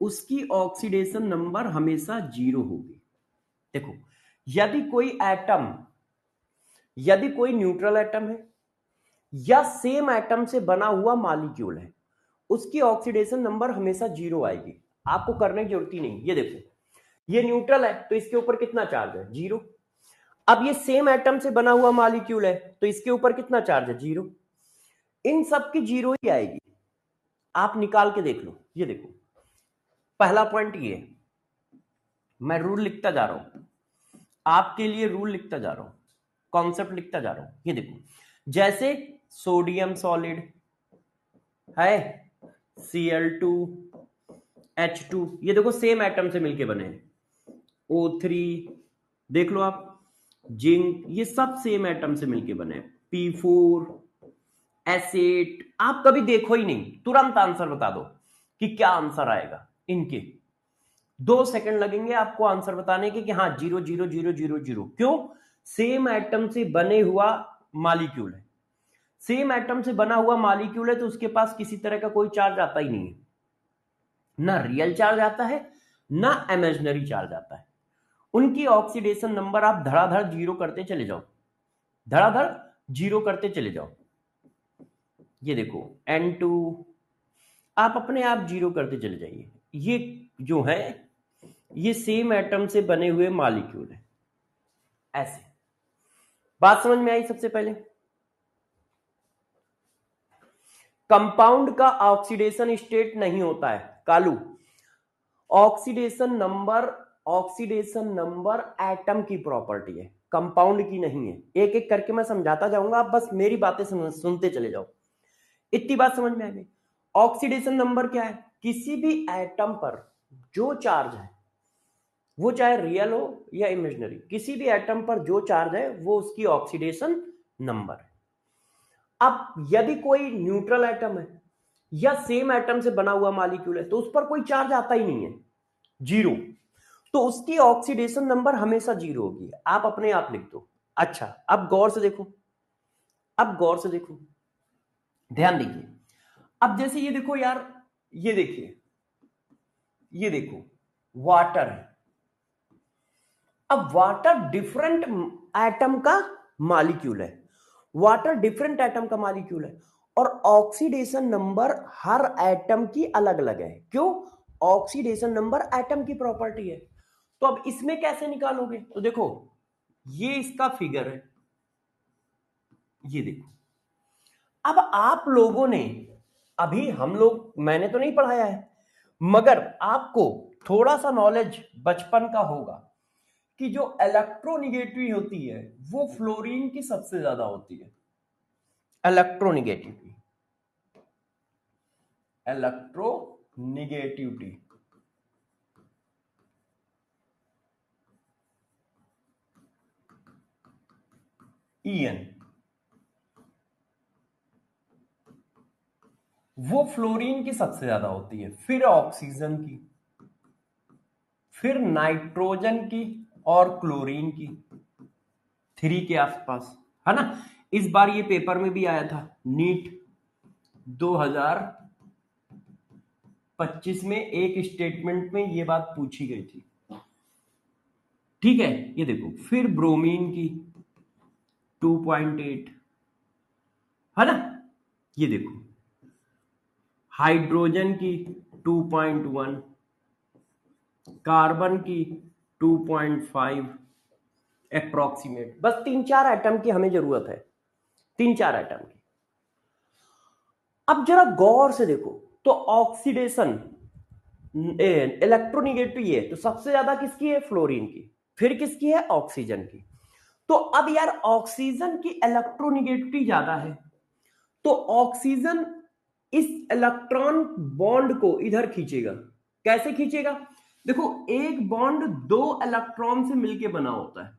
उसकी ऑक्सीडेशन नंबर हमेशा 0 होगी। देखो यदि कोई एटम, यदि कोई न्यूट्रल एटम है या सेम एटम से बना हुआ मॉलिक्यूल है उसकी ऑक्सीडेशन नंबर हमेशा 0 आएगी, आपको करने की जरूरत ही नहीं। ये देखो ये न्यूट्रल है तो इसके ऊपर कितना चार्ज है 0। अब ये सेम एटम से बना हुआ मॉलिक्यूल है तो इसके ऊपर कितना चार्ज है 0। इन सब की 0 ही आएगी, आप निकाल के देख लो। ये देखो पहला पॉइंट ये, मैं रूल लिखता जा रहा हूं आपके लिए, रूल लिखता जा रहा हूं, कॉन्सेप्ट लिखता जा रहा हूं। ये देखो जैसे सोडियम सॉलिड है Cl2 H2, ये देखो सेम एटम से मिलके बने हैं। O3 देख लो आप, जिंक, ये सब सेम एटम से मिलके बने हैं। P4 S8, आप कभी देखो ही नहीं, तुरंत आंसर बता दो कि क्या आंसर आएगा। इनके 2 सेकंड लगेंगे आपको आंसर बताने के कि हाँ 0 0 0 0 0। क्यों? सेम एटम से बने हुआ मॉलिक्यूल है, सेम एटम से बना हुआ मॉलिक्यूल है तो उसके पास किसी तरह का कोई चार्ज आता ही नहीं है, ना रियल चार्ज आता है ना इमेजिनरी चार्ज आता है। उनकी ऑक्सीडेशन नंबर आप धड़ाधड़ 0 करते चले जाओ, धड़ाधड़ 0 करते चले जाओ। ये देखो N2 आप अपने आप 0 करते चले जाइए। ये जो है ये सेम एटम से बने हुए मॉलिक्यूल है। ऐसे बात समझ में आई? सबसे पहले कंपाउंड का ऑक्सीडेशन स्टेट नहीं होता है कालू, ऑक्सीडेशन नंबर एटम की प्रॉपर्टी है, कंपाउंड की नहीं है। एक एक करके मैं समझाता जाऊंगा, आप बस मेरी बातें सुनते चले जाओ। इतनी बात समझ में आ गई। ऑक्सीडेशन नंबर क्या है? किसी भी एटम पर जो चार्ज है, वो चाहे रियल हो या इमेजिनरी, किसी भी एटम पर जो चार्ज है वो उसकी ऑक्सीडेशन नंबर है। अब यदि कोई न्यूट्रल एटम है या सेम एटम से बना हुआ मॉलिक्यूल है तो उस पर कोई चार्ज आता ही नहीं है, जीरो, तो उसकी ऑक्सीडेशन नंबर हमेशा जीरो होगी। आप अपने आप लिख दो। अच्छा, अब गौर से देखो, ध्यान दीजिए। अब जैसे ये देखो यार, ये देखिए, ये देखो वाटर है। अब वाटर डिफरेंट एटम का मॉलिक्यूल है, और ऑक्सीडेशन नंबर हर एटम की अलग अलग है। क्यों? ऑक्सीडेशन नंबर एटम की प्रॉपर्टी है। तो अब इसमें कैसे निकालोगे? तो देखो, ये इसका फिगर है, ये देखो। अब आप लोगों ने, अभी हम लोग, मैंने तो नहीं पढ़ाया है, मगर आपको थोड़ा सा नॉलेज बचपन का होगा कि जो इलेक्ट्रोनिगेटिविटी होती है वो फ्लोरीन की सबसे ज्यादा होती है। इलेक्ट्रोनिगेटिविटी EN, वो फ्लोरीन की सबसे ज्यादा होती है, फिर ऑक्सीजन की, फिर नाइट्रोजन की और क्लोरीन की, 3 के आसपास, है ना। इस बार ये पेपर में भी आया था, नीट 2025 में एक स्टेटमेंट में ये बात पूछी गई थी। ठीक है, ये देखो, फिर ब्रोमीन की 2.8, है ना। ये देखो हाइड्रोजन की 2.1, कार्बन की 2.5 अप्रोक्सीमेट। बस 3-4 एटम की हमें जरूरत है, 3-4 एटम की। अब जरा गौर से देखो, तो ऑक्सीडेशन इलेक्ट्रोनिगेटिविटी है तो सबसे ज्यादा किसकी है? फ्लोरीन की। फिर किसकी है? ऑक्सीजन की। तो अब यार ऑक्सीजन की इलेक्ट्रोनिगेटिविटी ज्यादा है, तो ऑक्सीजन इस इलेक्ट्रॉन बॉन्ड को इधर खींचेगा। कैसे खींचेगा? देखो, एक बॉन्ड 2 इलेक्ट्रॉन से मिलकर बना होता है,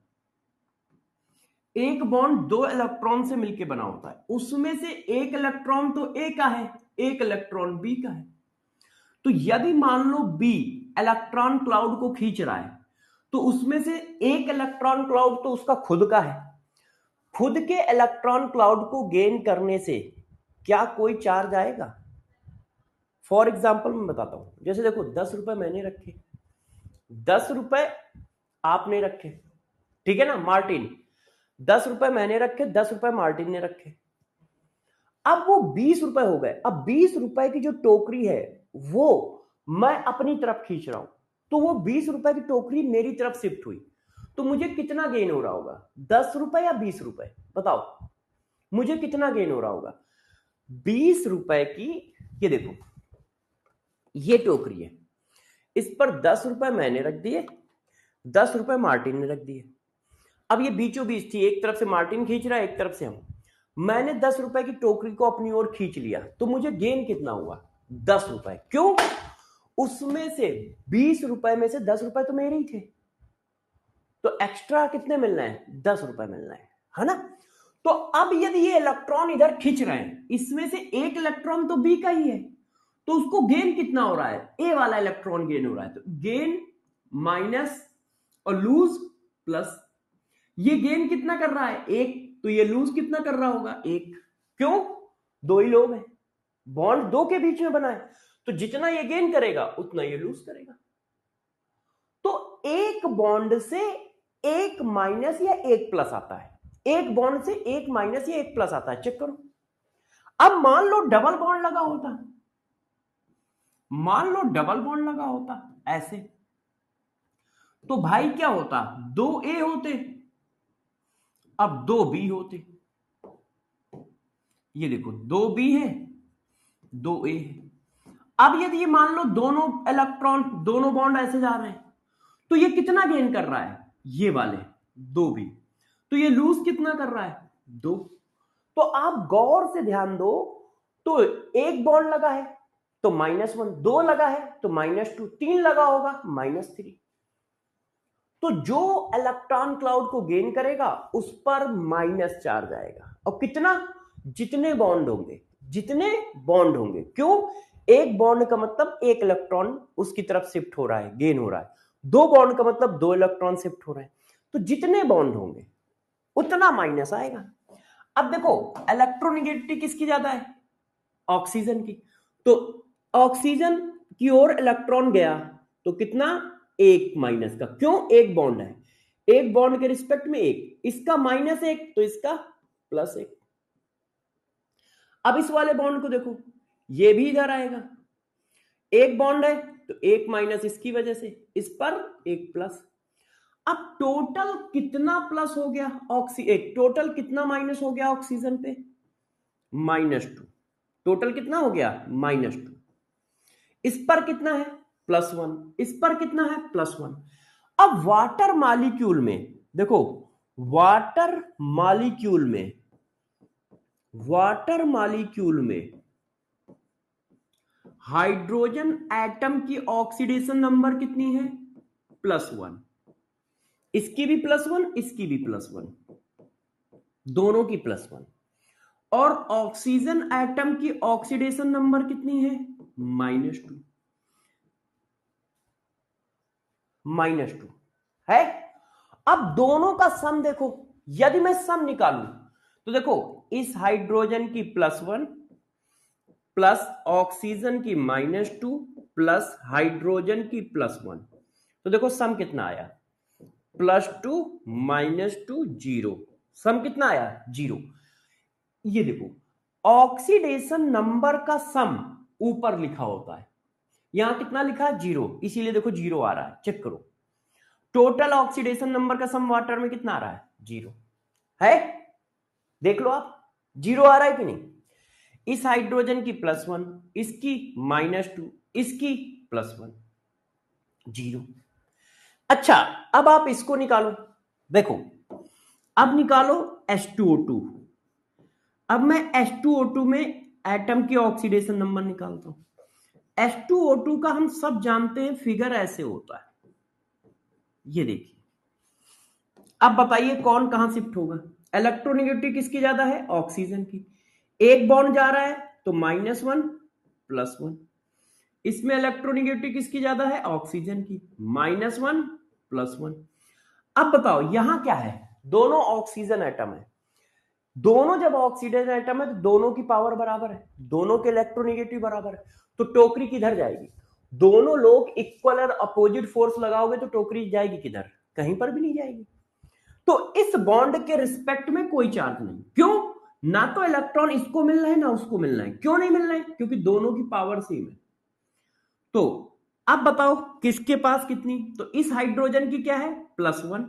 एक बॉन्ड 2 इलेक्ट्रॉन से मिलकर बना होता है, उसमें से एक इलेक्ट्रॉन तो ए का है, एक इलेक्ट्रॉन बी का है। तो यदि मान लो बी इलेक्ट्रॉन क्लाउड को खींच रहा है, तो उसमें से एक इलेक्ट्रॉन क्लाउड तो उसका खुद का है। खुद के इलेक्ट्रॉन क्लाउड को गेन करने से क्या कोई चार्ज आएगा? फॉर एग्जाम्पल मैं बताता हूं, जैसे देखो 10 रुपए मैंने रखे, 10 रुपए आपने रखे, ठीक है ना। मार्टिन, 10 रुपए मैंने रखे, 10 रुपए मार्टिन ने रखे। अब वो 20 रुपए हो गए। अब 20 रुपए की जो टोकरी है वो मैं अपनी तरफ खींच रहा हूं, तो वो 20 रुपए की टोकरी मेरी तरफ शिफ्ट हुई, तो मुझे कितना गेन हो रहा होगा? 10 रुपए या 20 रुपए? बताओ मुझे कितना गेन हो रहा होगा? 20 रुपए की, ये देखो ये टोकरी है, इस पर 10 रुपए मैंने रख दिए, 10 रुपए मार्टिन ने रख दिए। अब ये बीचों बीच थी, एक तरफ से मार्टिन खींच रहा है, एक तरफ से हम। मैंने 10 रुपए की टोकरी को अपनी ओर खींच लिया, तो मुझे गेन कितना हुआ? 10 रुपए। क्यों? उसमें से 20 रुपए में से 10 रुपए तो मेरे ही थे, तो एक्स्ट्रा कितने मिलना है? 10 रुपए मिलना है ना। तो अब यदि ये इलेक्ट्रॉन इधर खींच रहे हैं, इसमें से एक इलेक्ट्रॉन तो बी का ही है, तो उसको गेन कितना हो रहा है? ए वाला इलेक्ट्रॉन गेन हो रहा है। तो गेन माइनस और लूज प्लस, ये गेन कितना कर रहा है? एक, तो ये लूज कितना कर रहा होगा? एक। क्यों? 2 ही लोग हैं, बॉन्ड 2 के बीच में बना है, तो जितना ये गेन करेगा उतना ये लूज करेगा। तो एक बॉन्ड से एक माइनस या एक प्लस आता है, एक बॉन्ड से एक माइनस या एक प्लस आता है। चेक करो। अब मान लो डबल बॉन्ड लगा होता, मान लो डबल बॉन्ड लगा होता ऐसे, तो भाई क्या होता? 2A होते, अब 2B होते। ये देखो 2B है, 2A है। अब यदि ये मान लो दोनों इलेक्ट्रॉन, दोनों बॉन्ड ऐसे जा रहे हैं, तो ये कितना गेन कर रहा है, ये वाले दो भी, तो ये लूज कितना कर रहा है, दो। तो आप गौर से ध्यान दो, तो एक बॉन्ड लगा है तो -1, दो लगा है तो -2, तीन लगा होगा -3। तो जो इलेक्ट्रॉन क्लाउड को गेन करेगा उस पर माइनस चार्ज आएगा। और कितना, जितने बॉन्ड होंगे, जितने बॉन्ड होंगे। क्यों, एक बॉन्ड का मतलब एक इलेक्ट्रॉन उसकी तरफ शिफ्ट हो रहा है, गेन हो रहा है। दो बॉन्ड का मतलब दो इलेक्ट्रॉन शिफ्ट हो रहे हैं। तो जितने बॉन्ड होंगे उतना माइनस आएगा। अब देखो इलेक्ट्रोनेगेटिविटी किसकी ज्यादा है, ऑक्सीजन की। तो ऑक्सीजन की ओर इलेक्ट्रॉन गया तो कितना, एक माइनस का। क्यों, एक बॉन्ड है, एक बॉन्ड के रिस्पेक्ट में एक, इसका -1 तो इसका +1। अब इस वाले बॉन्ड को देखो, ये भी इधर आएगा, एक बॉन्ड है तो एक माइनस इसकी वजह से, इस पर एक प्लस। अब टोटल कितना प्लस हो गया, टोटल कितना माइनस हो गया ऑक्सीजन पे, -2। टोटल कितना हो गया, -2। इस पर कितना है, +1, इस पर कितना है, +1। अब वाटर मॉलिक्यूल में देखो, वाटर मॉलिक्यूल में, वाटर मॉलिक्यूल में हाइड्रोजन एटम की ऑक्सीडेशन नंबर कितनी है, +1। इसकी भी +1, इसकी भी +1, दोनों की +1। और ऑक्सीजन एटम की ऑक्सीडेशन नंबर कितनी है, -2, -2 है। अब दोनों का सम देखो, यदि मैं सम निकालूं तो देखो, इस हाइड्रोजन की +1 प्लस ऑक्सीजन की -2 प्लस हाइड्रोजन की +1, तो देखो सम कितना आया, +2 -2 0। सम कितना आया, 0। ये देखो ऑक्सीडेशन नंबर का सम ऊपर लिखा होता है, यहां कितना लिखा है, 0, इसीलिए देखो 0 आ रहा है। चेक करो, टोटल ऑक्सीडेशन नंबर का सम वाटर में कितना आ रहा है, 0 है। देख लो आप, 0 आ रहा है कि नहीं। इस हाइड्रोजन की +1, इसकी -2, इसकी +1, 0। अच्छा, अब आप इसको निकालो, देखो अब निकालो H2O2। अब मैं H2O2 में एटम की ऑक्सीडेशन नंबर निकालता हूं। H2O2 का हम सब जानते हैं, फिगर ऐसे होता है, ये देखिए। अब बताइए कौन कहां शिफ्ट होगा, इलेक्ट्रोनेगेटिविटी किसकी ज्यादा है, ऑक्सीजन की। एक बॉन्ड जा रहा है तो -1 +1। इसमें इलेक्ट्रोनेगेटिविटी किसकी ज्यादा है, ऑक्सीजन की, -1 +1। अब बताओ यहां क्या है, दोनों ऑक्सीजन एटम है। दोनों जब ऑक्सीजन एटम है तो दोनों की पावर बराबर है, दोनों के इलेक्ट्रोनेगेटिव बराबर है। तो टोकरी किधर जाएगी, दोनों लोग इक्वल और अपोजिट फोर्स लगाओगे तो टोकरी जाएगी किधर, कहीं पर भी नहीं जाएगी। तो इस बॉन्ड के रिस्पेक्ट में कोई चार्ज नहीं। क्यों, ना तो इलेक्ट्रॉन इसको मिल रहा है ना उसको मिल रहा है। क्यों नहीं मिल रहा है, क्योंकि दोनों की पावर सेम है। तो अब बताओ किसके पास कितनी, तो इस हाइड्रोजन की क्या है, +1,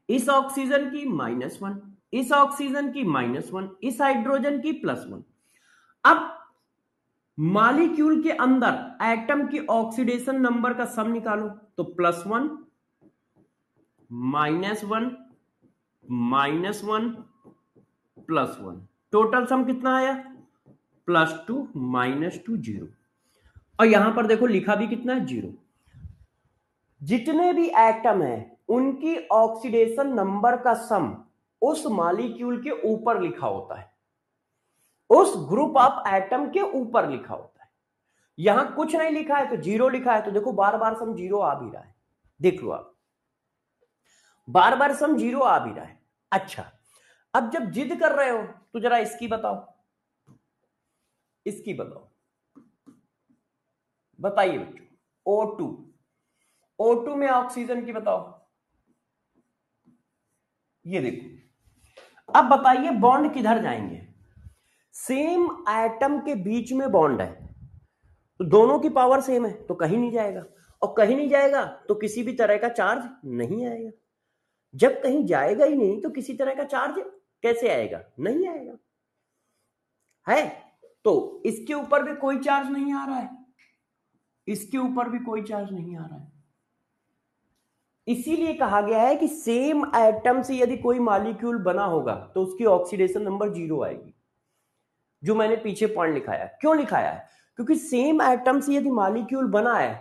इस ऑक्सीजन की -1, इस ऑक्सीजन की -1, इस हाइड्रोजन की +1। अब मॉलिक्यूल के अंदर एटम की ऑक्सीडेशन नंबर का सम निकालो, तो +1 -1 -1 +1, टोटल सम कितना आया, +2 -2 0। और यहां पर देखो लिखा भी कितना है, 0। जितने भी एटम है उनकी ऑक्सीडेशन नंबर का सम उस मॉलिक्यूल के ऊपर लिखा होता है, उस ग्रुप ऑफ एटम के ऊपर लिखा होता है। यहां कुछ नहीं लिखा है तो 0 लिखा है, तो देखो बार बार सम 0 आ भी रहा है। देख लो आप, बार बार सम 0 आ भी रहा है। अच्छा, अब जब जिद कर रहे हो तो जरा इसकी बताओ, इसकी बताओ, बताइए बच्चों। O2, O2 में ऑक्सीजन की बताओ, ये देखो। अब बताइए बॉन्ड किधर जाएंगे, सेम एटम के बीच में बॉन्ड है तो दोनों की पावर सेम है तो कहीं नहीं जाएगा, और कहीं नहीं जाएगा तो किसी भी तरह का चार्ज नहीं आएगा। जब कहीं जाएगा ही नहीं तो किसी तरह का चार्ज कैसे आएगा, नहीं आएगा, है। तो इसके ऊपर भी कोई चार्ज नहीं आ रहा है, इसके ऊपर भी कोई चार्ज नहीं आ रहा है। इसीलिए कहा गया है कि सेम एटम से यदि कोई मॉलिक्यूल बना होगा तो उसकी ऑक्सीडेशन नंबर 0 आएगी, जो मैंने पीछे पॉइंट लिखाया। क्यों लिखाया है? क्योंकि सेम एटम से यदि मॉलिक्यूल बना है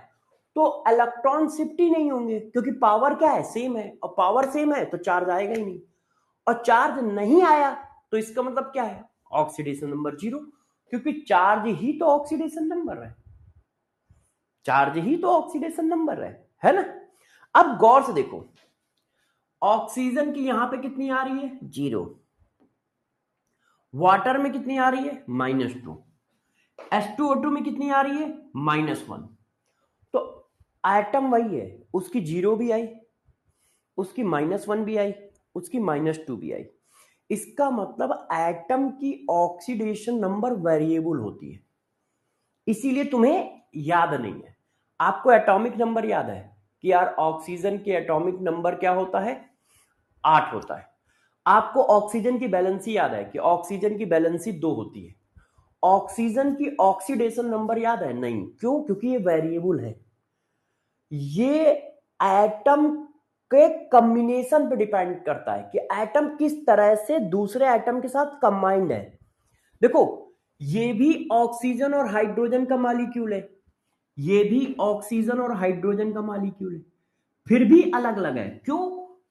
तो इलेक्ट्रॉन शिफ्ट ही नहीं होंगे, क्योंकि पावर क्या है? सेम है, और पावर सेम है तो चार्ज आएगा ही नहीं, और चार्ज नहीं आया तो इसका मतलब क्या है? ऑक्सीडेशन नंबर 0, क्योंकि चार्ज ही तो ऑक्सीडेशन नंबर है, चार्ज ही तो ऑक्सीडेशन नंबर है ना। अब गौर से देखो, ऑक्सीजन की यहां पे कितनी आ रही है? 0। वाटर में कितनी आ रही है? -2। H2O2 में कितनी आ रही है? -1। तो एटम वही है, उसकी 0 भी आई, उसकी -1 भी आई, उसकी -2 भी आई। इसका मतलब एटम की ऑक्सीडेशन नंबर वेरिएबल होती है, इसीलिए तुम्हें याद नहीं है। आपको एटॉमिक नंबर याद है कि यार ऑक्सीजन के एटॉमिक नंबर क्या होता है? 8 होता है। आपको ऑक्सीजन की बैलेंसी याद है कि ऑक्सीजन की बैलेंसी 2 होती है। ऑक्सीजन की ऑक्सीडेशन नंबर याद है? नहीं। क्यों? क्योंकि ये वेरिएबल है, ये एटम के कॉम्बिनेशन पे डिपेंड करता है कि एटम किस तरह से दूसरे एटम के साथ कंबाइंड है। देखो, ये भी ऑक्सीजन और हाइड्रोजन का मॉलिक्यूल है, ये भी ऑक्सीजन और हाइड्रोजन का मॉलिक्यूल है, फिर भी अलग अलग है। क्यों?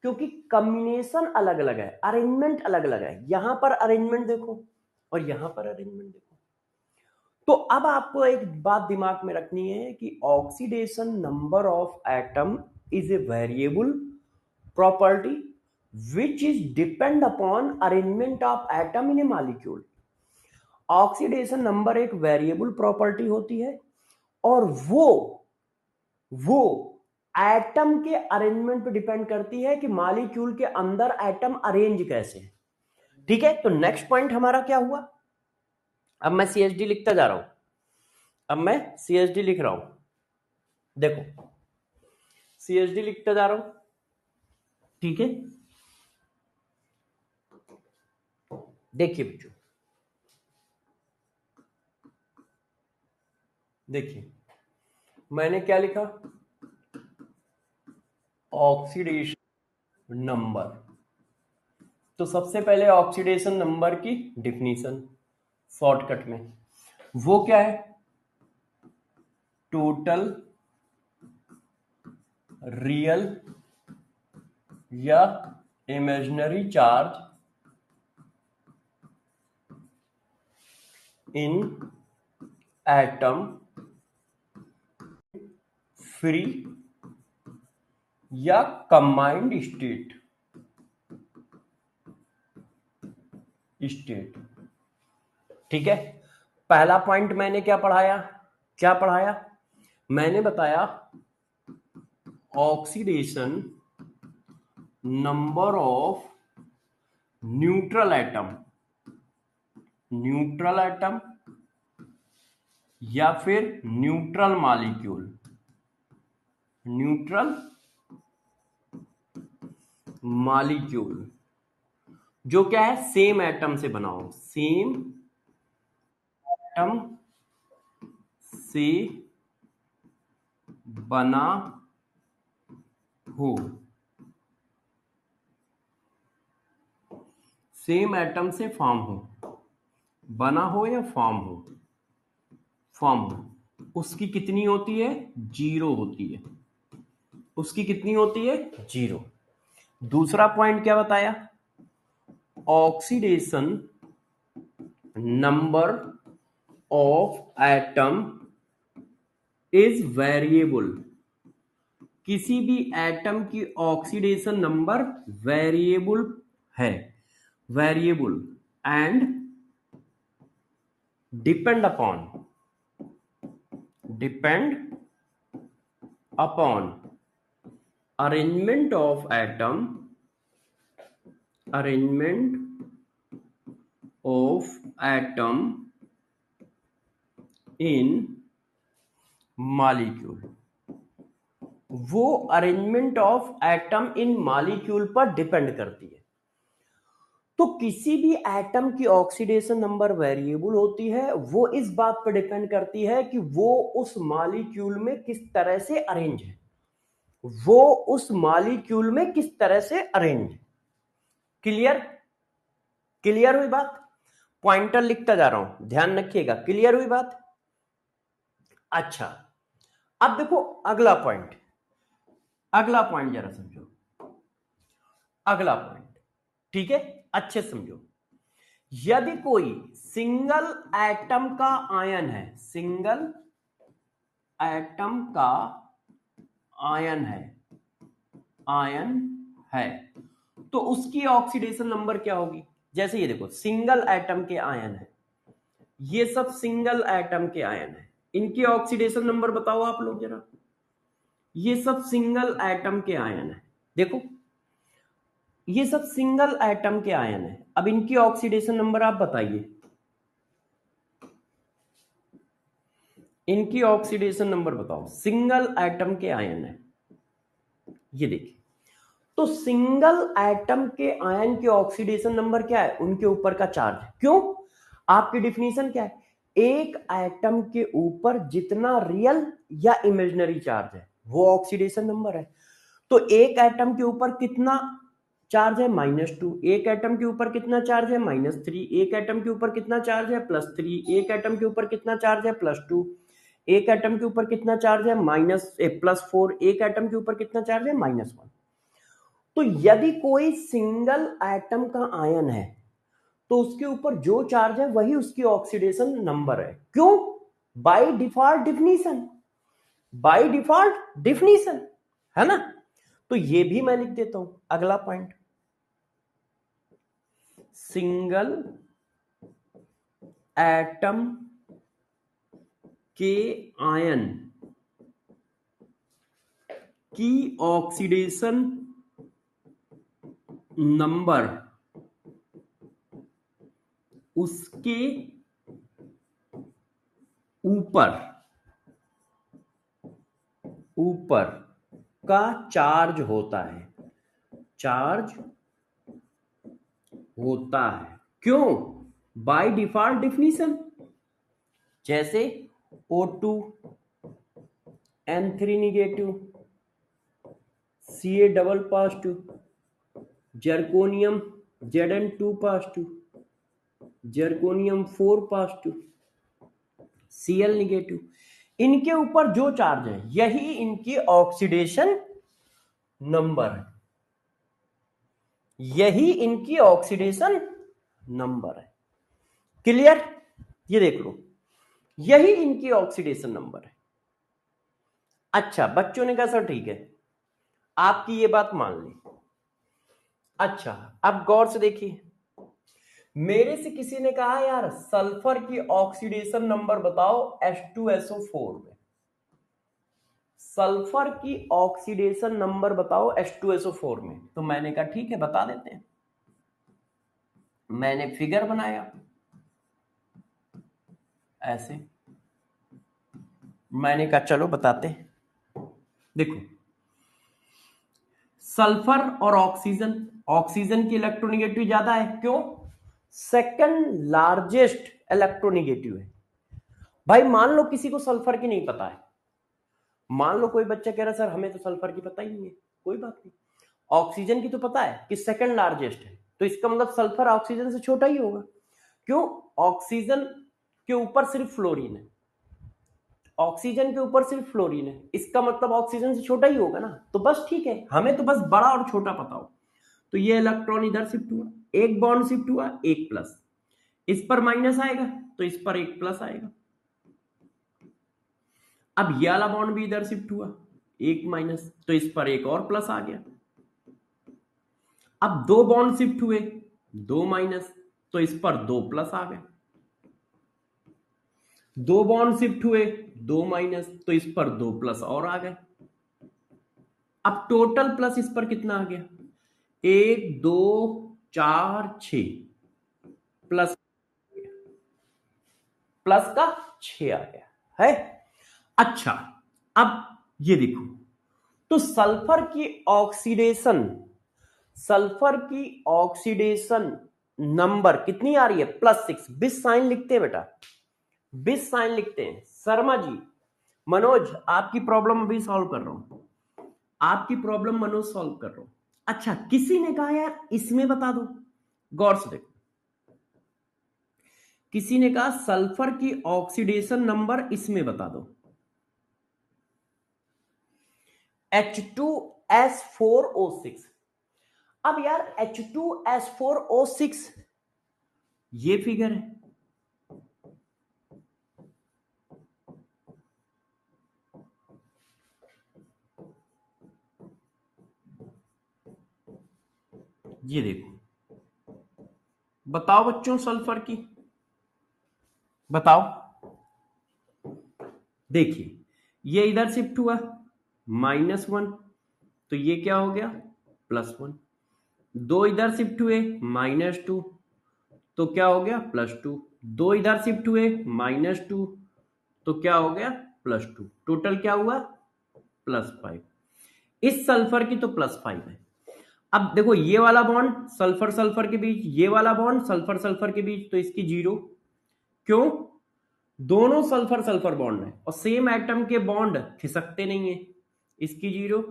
क्योंकि कॉम्बिनेशन अलग अलग है, अरेंजमेंट अलग अलग है। यहां पर अरेंजमेंट देखो और यहां पर अरेंजमेंट देखो। तो अब आपको एक बात दिमाग में रखनी है कि oxidation number of atom is a variable property which is depend upon arrangement of atom in a molecule। Oxidation number एक वेरिएबल प्रॉपर्टी होती है और वो एटम के अरेंजमेंट पे डिपेंड करती है कि मॉलिक्यूल के अंदर एटम अरेंज कैसे है। ठीक है, तो नेक्स्ट पॉइंट हमारा क्या हुआ? अब मैं CHD लिखता जा रहा हूं, अब मैं CHD लिख रहा हूं। देखो, CHD लिखता जा रहा हूं, ठीक है। देखिए बच्चों, देखिए मैंने क्या लिखा? Oxidation number. तो सबसे पहले ऑक्सीडेशन नंबर की डिफिनीशन शॉर्टकट में, वो क्या है? टोटल रियल या imaginary charge in atom free या कंबाइंड स्टेट। ठीक है, पहला पॉइंट मैंने क्या पढ़ाया? मैंने बताया oxidation number of neutral atom या फिर न्यूट्रल मॉलिक्यूल जो क्या है? सेम एटम से बना हो, सेम एटम से बना हो, सेम एटम से फॉर्म हो, बना हो या फॉर्म हो, उसकी कितनी होती है? 0 होती है, उसकी कितनी होती है? 0। दूसरा पॉइंट क्या बताया? Oxidation number of atom is variable. किसी भी एटम की ऑक्सीडेशन नंबर वेरिएबल है, variable and depend upon arrangement of atom in molecule। वो arrangement of atom in molecule पर डिपेंड करती है। तो किसी भी एटम की ऑक्सीडेशन नंबर वेरिएबल होती है, वो इस बात पर डिपेंड करती है कि वो उस मॉलिक्यूल में किस तरह से अरेंज है, वो उस मॉलिक्यूल में किस तरह से अरेंज है। क्लियर? क्लियर हुई बात? पॉइंटर लिखता जा रहा हूं, ध्यान रखिएगा। क्लियर हुई बात? अच्छा, अब देखो अगला पॉइंट, अगला पॉइंट जरा समझो, अगला पॉइंट, ठीक है, अच्छे समझो। यदि कोई सिंगल एटम का आयन है, सिंगल एटम का आयन है, आयन है, तो उसकी ऑक्सीडेशन नंबर क्या होगी? जैसे ये देखो सिंगल एटम के आयन है, ये सब सिंगल एटम के आयन है, इनकी ऑक्सीडेशन नंबर बताओ आप लोग जरा। ये सब सिंगल एटम के आयन है, देखो ये सब सिंगल एटम के आयन है। अब इनकी ऑक्सीडेशन नंबर आप बताइए, इनकी ऑक्सीडेशन नंबर बताओ, सिंगल एटम के आयन है ये देखिए। तो सिंगल एटम के आयन के ऑक्सीडेशन नंबर क्या है? उनके ऊपर का चार्ज। क्यों? आपकी डिफिनीशन क्या है? एक एटम के ऊपर जितना रियल या इमेजिनरी चार्ज है वो ऑक्सीडेशन नंबर है। तो एक एटम के ऊपर कितना चार्ज है? -2। एक एटम के ऊपर कितना चार्ज है? -3। एक एटम के ऊपर कितना चार्ज है? +3। एक एटम के ऊपर कितना चार्ज है? +2। एक एटम के ऊपर कितना चार्ज है? +4। एक एटम के ऊपर कितना चार्ज है? -1। तो यदि कोई सिंगल एटम का आयन है तो उसके ऊपर जो चार्ज है वही उसकी ऑक्सीडेशन नंबर है। क्यों? By default definition, by default definition, है ना? तो ये भी मैं लिख देता हूं, अगला पॉइंट, सिंगल एटम के आयन की ऑक्सीडेशन नंबर उसके ऊपर ऊपर का चार्ज होता है, चार्ज होता है। क्यों? By default definition. जैसे O2 N3 negative, Ca double positive, zirconium Zn2 positive, zirconium 4 positive, Cl negative, इनके ऊपर जो चार्ज है यही इनकी ऑक्सीडेशन नंबर है, यही इनकी ऑक्सीडेशन नंबर है। क्लियर? ये देख लो, यही इनकी ऑक्सीडेशन नंबर है। अच्छा, बच्चों ने कहा सर ठीक है, आपकी ये बात मान ली। अच्छा, अब गौर से देखिए, मेरे से किसी ने कहा यार सल्फर की ऑक्सीडेशन नंबर बताओ H2SO4 में, सल्फर की ऑक्सीडेशन नंबर बताओ H2SO4 में। तो मैंने कहा ठीक है बता देते हैं। मैंने फिगर बनाया ऐसे, मैंने कहा चलो बताते हैं। देखो सल्फर और ऑक्सीजन, ऑक्सीजन की इलेक्ट्रोनेगेटिव ज्यादा है। क्यों? सेकंड लार्जेस्ट इलेक्ट्रोनेगेटिव है। भाई मान लो किसी को सल्फर की नहीं पता है, मान लो कोई बच्चा कह रहा सर हमें तो सल्फर की पता ही नहीं है, कोई बात नहीं, ऑक्सीजन की तो पता है कि सेकंड लार्जेस्ट है, तो इसका मतलब सल्फर ऑक्सीजन से छोटा ही होगा। क्यों? ऑक्सीजन के ऊपर सिर्फ फ्लोरीन है, ऑक्सीजन के ऊपर सिर्फ फ्लोरीन है, इसका मतलब ऑक्सीजन से छोटा ही होगा ना। तो बस ठीक है, हमें तो बस बड़ा और छोटा पता हो। तो ये इलेक्ट्रॉन इधर शिफ्ट हुआ, एक बॉन्ड शिफ्ट हुआ, एक प्लस, इस पर माइनस आएगा तो इस पर एक प्लस आएगा। अब ये वाला बॉन्ड भी इधर शिफ्ट हुआ, एक माइनस, तो इस पर एक और प्लस आ गया। अब दो बॉन्ड शिफ्ट हुए, दो माइनस, तो इस पर दो प्लस आ गए। दो बॉन्ड शिफ्ट हुए, दो माइनस, तो इस पर दो प्लस और आ गए। अब टोटल प्लस इस पर कितना आ गया? 1 2 4 6 प्लस, प्लस का 6 आ गया है। अच्छा, अब ये देखो, तो सल्फर की ऑक्सीडेशन, सल्फर की ऑक्सीडेशन नंबर कितनी आ रही है, +6। बिस साइन लिखते हैं बेटा, बिस साइन लिखते हैं। शर्मा जी, मनोज आपकी प्रॉब्लम अभी सॉल्व कर रहा हूं, आपकी प्रॉब्लम मनोज सॉल्व कर रहा हूं। अच्छा, किसी ने कहा यार इसमें बता दो, गौर से देखो, किसी ने कहा सल्फर की ऑक्सीडेशन नंबर इसमें बता दो। H2S4O6। अब यार H2S4O6 ये फिगर है, ये देखो, बताओ बच्चों सल्फर की, बताओ। देखिए ये इधर शिफ्ट हुआ -1, तो ये क्या हो गया +1। दो इधर शिफ्ट हुए -2, तो क्या हो गया +2। दो इधर शिफ्ट हुए -2, तो क्या हो गया +2। टोटल क्या हुआ +5। इस सल्फर की तो +5 है। अब देखो ये वाला बॉन्ड सल्फर सल्फर के बीच, ये वाला बॉन्ड सल्फर सल्फर के बीच, तो इसकी 0। क्यों, दोनों सल्फर सल्फर बॉन्ड है और सेम एटम के बॉन्ड खिसकते नहीं है। इसकी 0,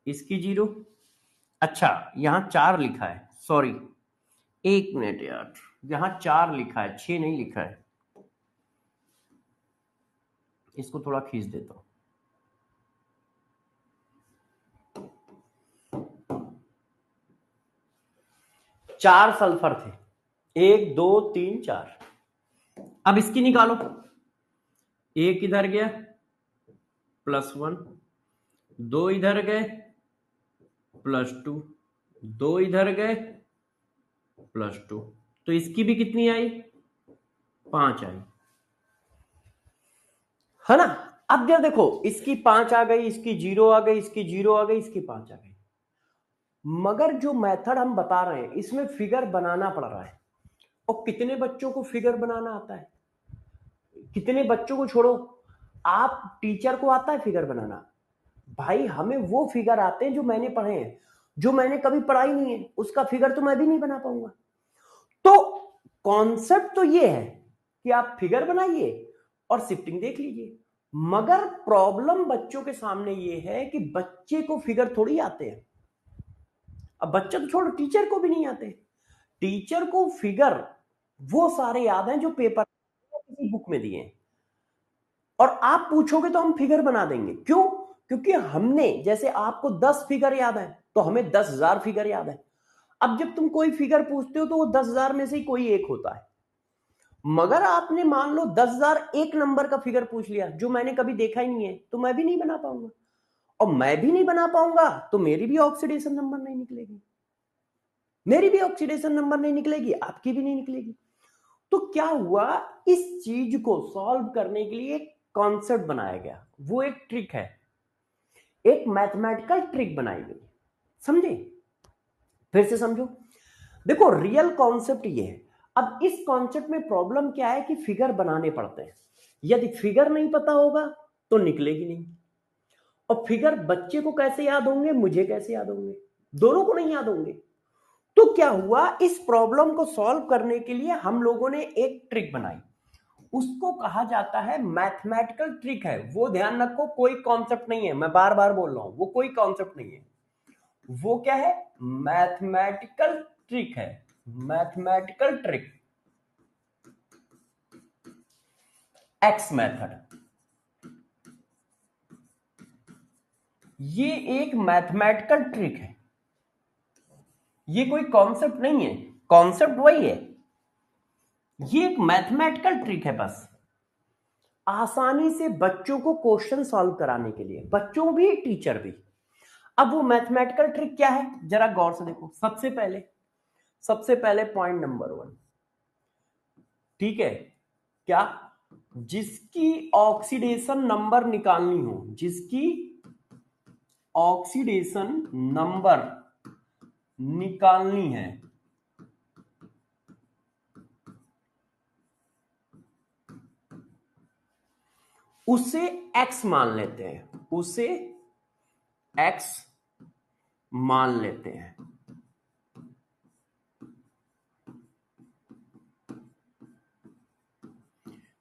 इसकी 0। अच्छा यहां 4 लिखा है, सॉरी 1 मिनट यार, यहां 4 लिखा है, 6 नहीं लिखा है। इसको थोड़ा खींच देता हूं। 4 सल्फर थे, 1 2 3 4। अब इसकी निकालो, एक इधर गया +1, दो इधर गए +2, दो इधर गए +2, तो इसकी भी कितनी आई 5 आई, है ना। अब जब देखो इसकी 5 आ गई, इसकी 0 आ गई, इसकी 0 आ गई, इसकी 5 आ गई। मगर जो मेथड हम बता रहे हैं इसमें फिगर बनाना पड़ रहा है, और कितने बच्चों को फिगर बनाना आता है, कितने बच्चों को छोड़ो, आप टीचर को आता है फिगर बनाना। भाई हमें वो फिगर आते हैं जो मैंने पढ़े हैं, जो मैंने कभी पढ़ाई नहीं है उसका फिगर तो मैं भी नहीं बना पाऊंगा। तो कॉन्सेप्ट तो ये है कि आप फिगर बनाइए और शिफ्टिंग देख लीजिए। मगर प्रॉब्लम बच्चों के सामने ये है कि बच्चे को फिगर थोड़ी आते हैं। अब बच्चा तो छोड़ो, टीचर को भी नहीं आते। टीचर को फिगर वो सारे याद हैं जो पेपर किसी बुक में दिए हैं, और आप पूछोगे तो हम फिगर बना देंगे। क्यों, क्योंकि हमने, जैसे आपको 10 फिगर याद है तो हमें 10,000 फिगर याद है। अब जब तुम कोई फिगर पूछते हो तो वो 10,000 में से ही कोई एक होता है। मगर आपने मान लो 10,000 एक नंबर का फिगर पूछ लिया जो मैंने कभी देखा ही नहीं है, तो मैं भी नहीं बना पाऊंगा, और मैं भी नहीं बना पाऊंगा तो मेरी भी ऑक्सीडेशन नंबर नहीं निकलेगी, मेरी भी ऑक्सीडेशन नंबर नहीं निकलेगी, आपकी भी नहीं निकलेगी। तो क्या हुआ, इस चीज को सॉल्व करने के लिए एक कॉन्सेप्ट बनाया गया, वो एक ट्रिक है, एक मैथमेटिकल ट्रिक बनाई गई। समझे, फिर से समझो। देखो रियल कॉन्सेप्ट ये है। अब इस कॉन्सेप्ट में प्रॉब्लम क्या है कि फिगर बनाने पड़ते हैं। यदि फिगर नहीं पता होगा तो निकलेगी नहीं, और फिगर बच्चे को कैसे याद होंगे, मुझे कैसे याद होंगे, दोनों को नहीं याद होंगे। तो क्या हुआ, इस प्रॉब्लम को सॉल्व करने के लिए हम लोगों ने एक ट्रिक बनाई, उसको कहा जाता है मैथमेटिकल ट्रिक है। वो ध्यान रखो, कोई कॉन्सेप्ट नहीं है, मैं बार बार बोल रहा हूं, वो कोई कॉन्सेप्ट नहीं है। वो क्या है, मैथमेटिकल ट्रिक है, मैथमेटिकल ट्रिक, एक्स मेथड। ये एक मैथमेटिकल ट्रिक है, ये कोई कॉन्सेप्ट नहीं है, कॉन्सेप्ट वही है, ये एक मैथमेटिकल ट्रिक है बस, आसानी से बच्चों को क्वेश्चन सॉल्व कराने के लिए, बच्चों भी टीचर भी। अब वो मैथमेटिकल ट्रिक क्या है जरा गौर से देखो। सबसे पहले पॉइंट नंबर 1, ठीक है, क्या, जिसकी ऑक्सीडेशन नंबर निकालनी हो, जिसकी ऑक्सीडेशन नंबर निकालनी है, उसे x मान लेते हैं, उसे x मान लेते हैं।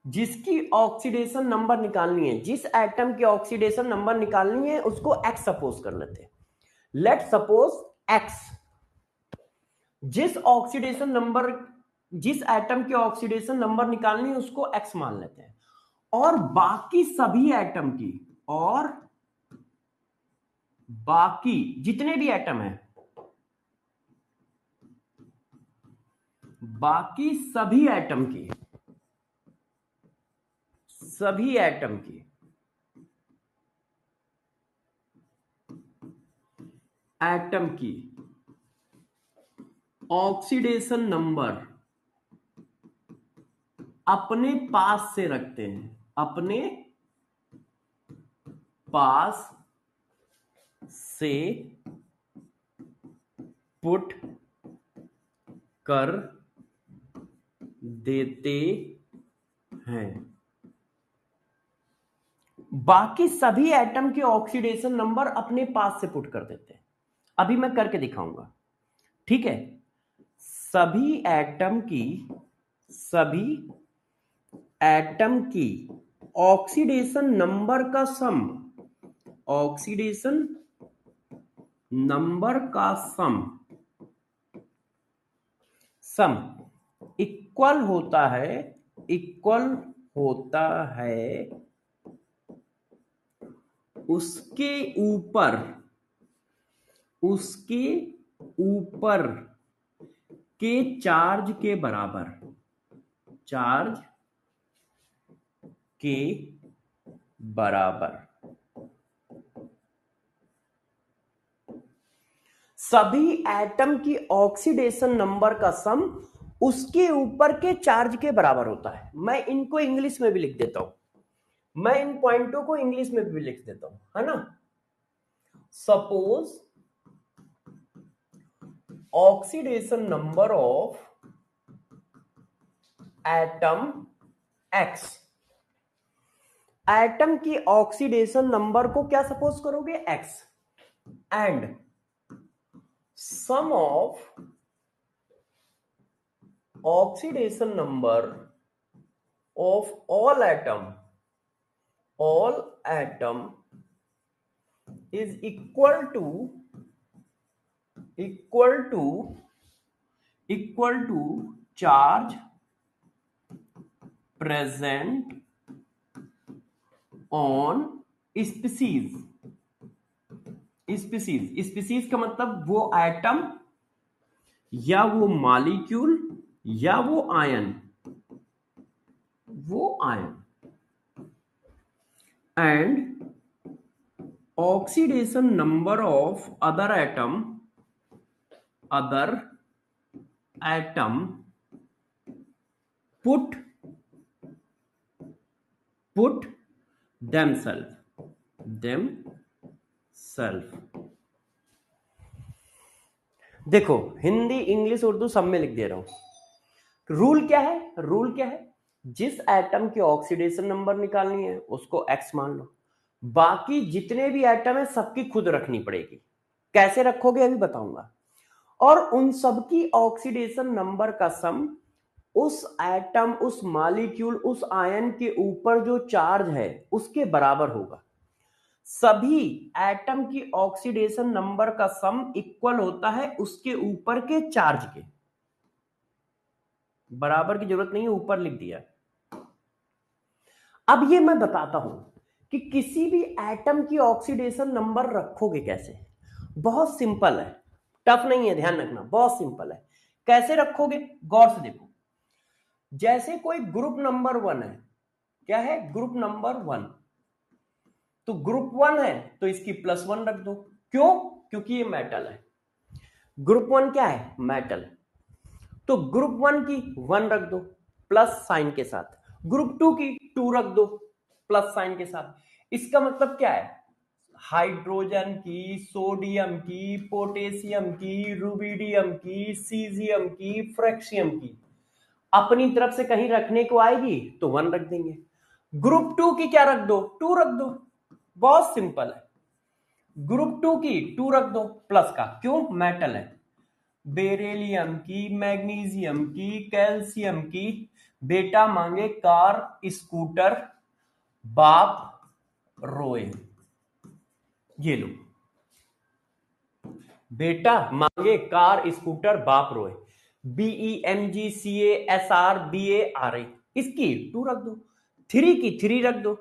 जिसकी ऑक्सीडेशन नंबर निकालनी है, जिस एटम की ऑक्सीडेशन नंबर निकालनी है उसको एक्स सपोज कर लेते हैं। लेट सपोज एक्स, जिस एटम की ऑक्सीडेशन नंबर निकालनी है उसको एक्स मान लेते हैं, और बाकी सभी एटम की, और बाकी जितने भी एटम हैं, बाकी सभी एटम की ऑक्सीडेशन नंबर अपने पास से रखते हैं, अपने पास से पुट कर देते हैं। बाकी सभी एटम के ऑक्सीडेशन नंबर अपने पास से पुट कर देते हैं। अभी मैं करके दिखाऊंगा, ठीक है। सभी एटम की ऑक्सीडेशन नंबर का सम इक्वल होता है उसके ऊपर के चार्ज के बराबर। सभी एटम की ऑक्सीडेशन नंबर का सम उसके ऊपर के चार्ज के बराबर होता है। मैं इनको इंग्लिश में भी लिख देता हूं, मैं इन पॉइंटों को इंग्लिश में भी लिख देता हूं, है ना। Suppose oxidation number of atom x, atom की ऑक्सीडेशन नंबर को क्या सपोज करोगे, x, and sum of oxidation number of all atom is equal to charge present on species का मतलब वो एटम या वो मॉलिक्यूल या वो ion and oxidation number of other atom put themselves। देखो हिंदी इंग्लिश उर्दू सब में लिख दे रहा हूं। रूल क्या है, जिस एटम की ऑक्सीडेशन नंबर निकालनी है उसको एक्स मान लो, बाकी जितने भी एटम है सबकी खुद रखनी पड़ेगी। कैसे रखोगे अभी बताऊंगा। और उन सबकी ऑक्सीडेशन नंबर का सम उस एटम, उस मॉलिक्यूल, उस आयन के ऊपर जो चार्ज है उसके बराबर होगा। सभी एटम की ऑक्सीडेशन नंबर का सम इक्वल होता है उसके ऊपर के चार्ज के। बराबर की जरूरत नहीं है, ऊपर लिख दिया। अब ये मैं बताता हूं कि किसी भी एटम की ऑक्सीडेशन नंबर रखोगे कैसे। बहुत सिंपल है, टफ नहीं है, ध्यान रखना, बहुत सिंपल है। कैसे रखोगे गौर से देखो। जैसे कोई ग्रुप नंबर 1 है, क्या है, ग्रुप नंबर 1, तो ग्रुप 1 है तो इसकी +1 रख दो। क्यों, क्योंकि ये मेटल है। ग्रुप 1 क्या है, मेटल, तो ग्रुप 1 की 1 रख दो प्लस साइन के साथ, ग्रुप 2 की 2 रख दो प्लस साइन के साथ। इसका मतलब क्या है, हाइड्रोजन की, सोडियम की, पोटेशियम की, रुबिडियम की, सीजियम की, फ्रेक्शियम की अपनी तरफ से कहीं रखने को आएगी तो 1 रख देंगे। ग्रुप 2 की क्या रख दो, 2 रख दो। बहुत सिंपल है, ग्रुप 2 की 2 रख दो प्लस का, क्यों, मेटल है। बेरिलियम की, मैग्नीशियम की, कैल्शियम की। बेटा मांगे कार स्कूटर, बाप रोए। ये लो, बेटा मांगे कार स्कूटर, बाप रोए। BEMGCASRBARA, इसकी 2 रख दो, 3 की 3 रख दो,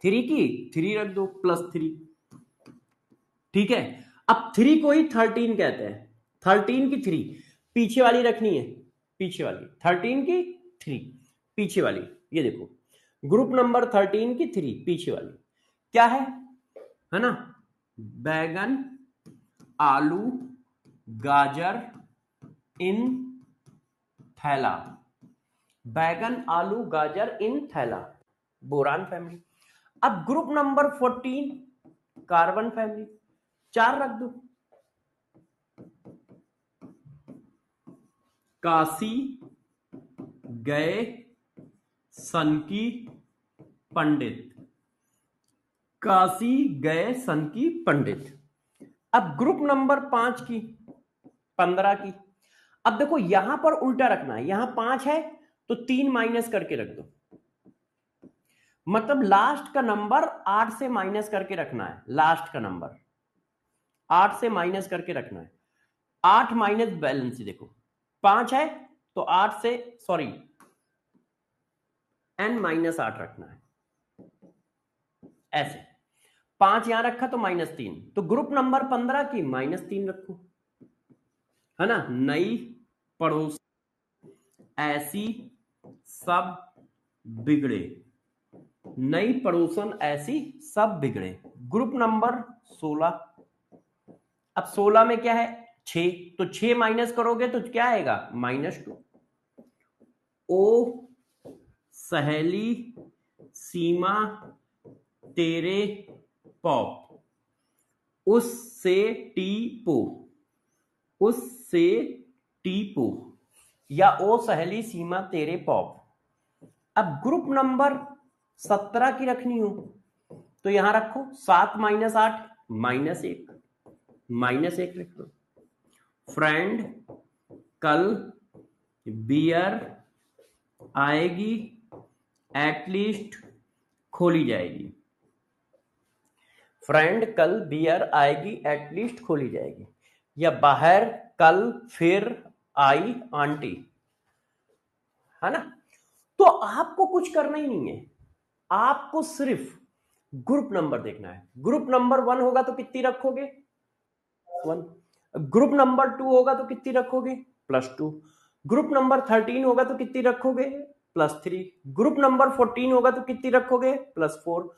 3 की 3 रख दो, +3। ठीक है, अब 3 को ही 13 कहते हैं, 13 की 3 पीछे वाली रखनी है, पीछे वाली 13 की 3 पीछे वाली। ये देखो, ग्रुप नंबर 13 की 3 पीछे वाली क्या है ना? बैगन, आलू, गाजर इन थैला। बैगन, आलू, गाजर इन थैला, बोरान फैमिली। अब ग्रुप नंबर 14 कार्बन फैमिली, 4 रख दो। काशी गए सन की पंडित, काशी गए सन की पंडित। अब ग्रुप नंबर 5 की 15 की। अब देखो यहां पर उल्टा रखना है, यहां 5 है तो 3 माइनस करके रख दो, मतलब लास्ट का नंबर 8 से माइनस करके रखना है, लास्ट का नंबर 8 से माइनस करके रखना है। 8 माइनस बैलेंस, देखो 5 है तो 8 से, सॉरी n-8 रखना है, ऐसे 5 यहां रखा तो -3, तो ग्रुप नंबर 15 की -3 रखो, है ना? नई पड़ोस ऐसी सब बिगड़े, नई पड़ोसन ऐसी सब बिगड़े। Group number 16। अब 16 में क्या है? 6, तो 6 माइनस करोगे तो क्या आएगा? -2। ओ सहेली सीमा तेरे पॉप, उससे टीपो, उससे टीपो, या ओ सहेली सीमा तेरे पॉप। अब ग्रुप नंबर 17 की रखनी हो तो यहां रखो 7 - 8 -1, -1 लिख लो। फ्रेंड कल बियर आएगी एटलीस्ट खोली जाएगी, फ्रेंड कल बियर आएगी एटलीस्ट खोली जाएगी, या बाहर कल फिर आई आंटी, है ना? तो आपको कुछ करना ही नहीं है, आपको सिर्फ ग्रुप नंबर देखना है। ग्रुप नंबर 1 होगा तो कितनी रखोगे? 1। ग्रुप नंबर 2 होगा तो कितनी रखोगे? +2। ग्रुप नंबर 13 होगा तो कितनी रखोगे? +3। ग्रुप नंबर 14 होगा तो कितनी रखोगे? +4।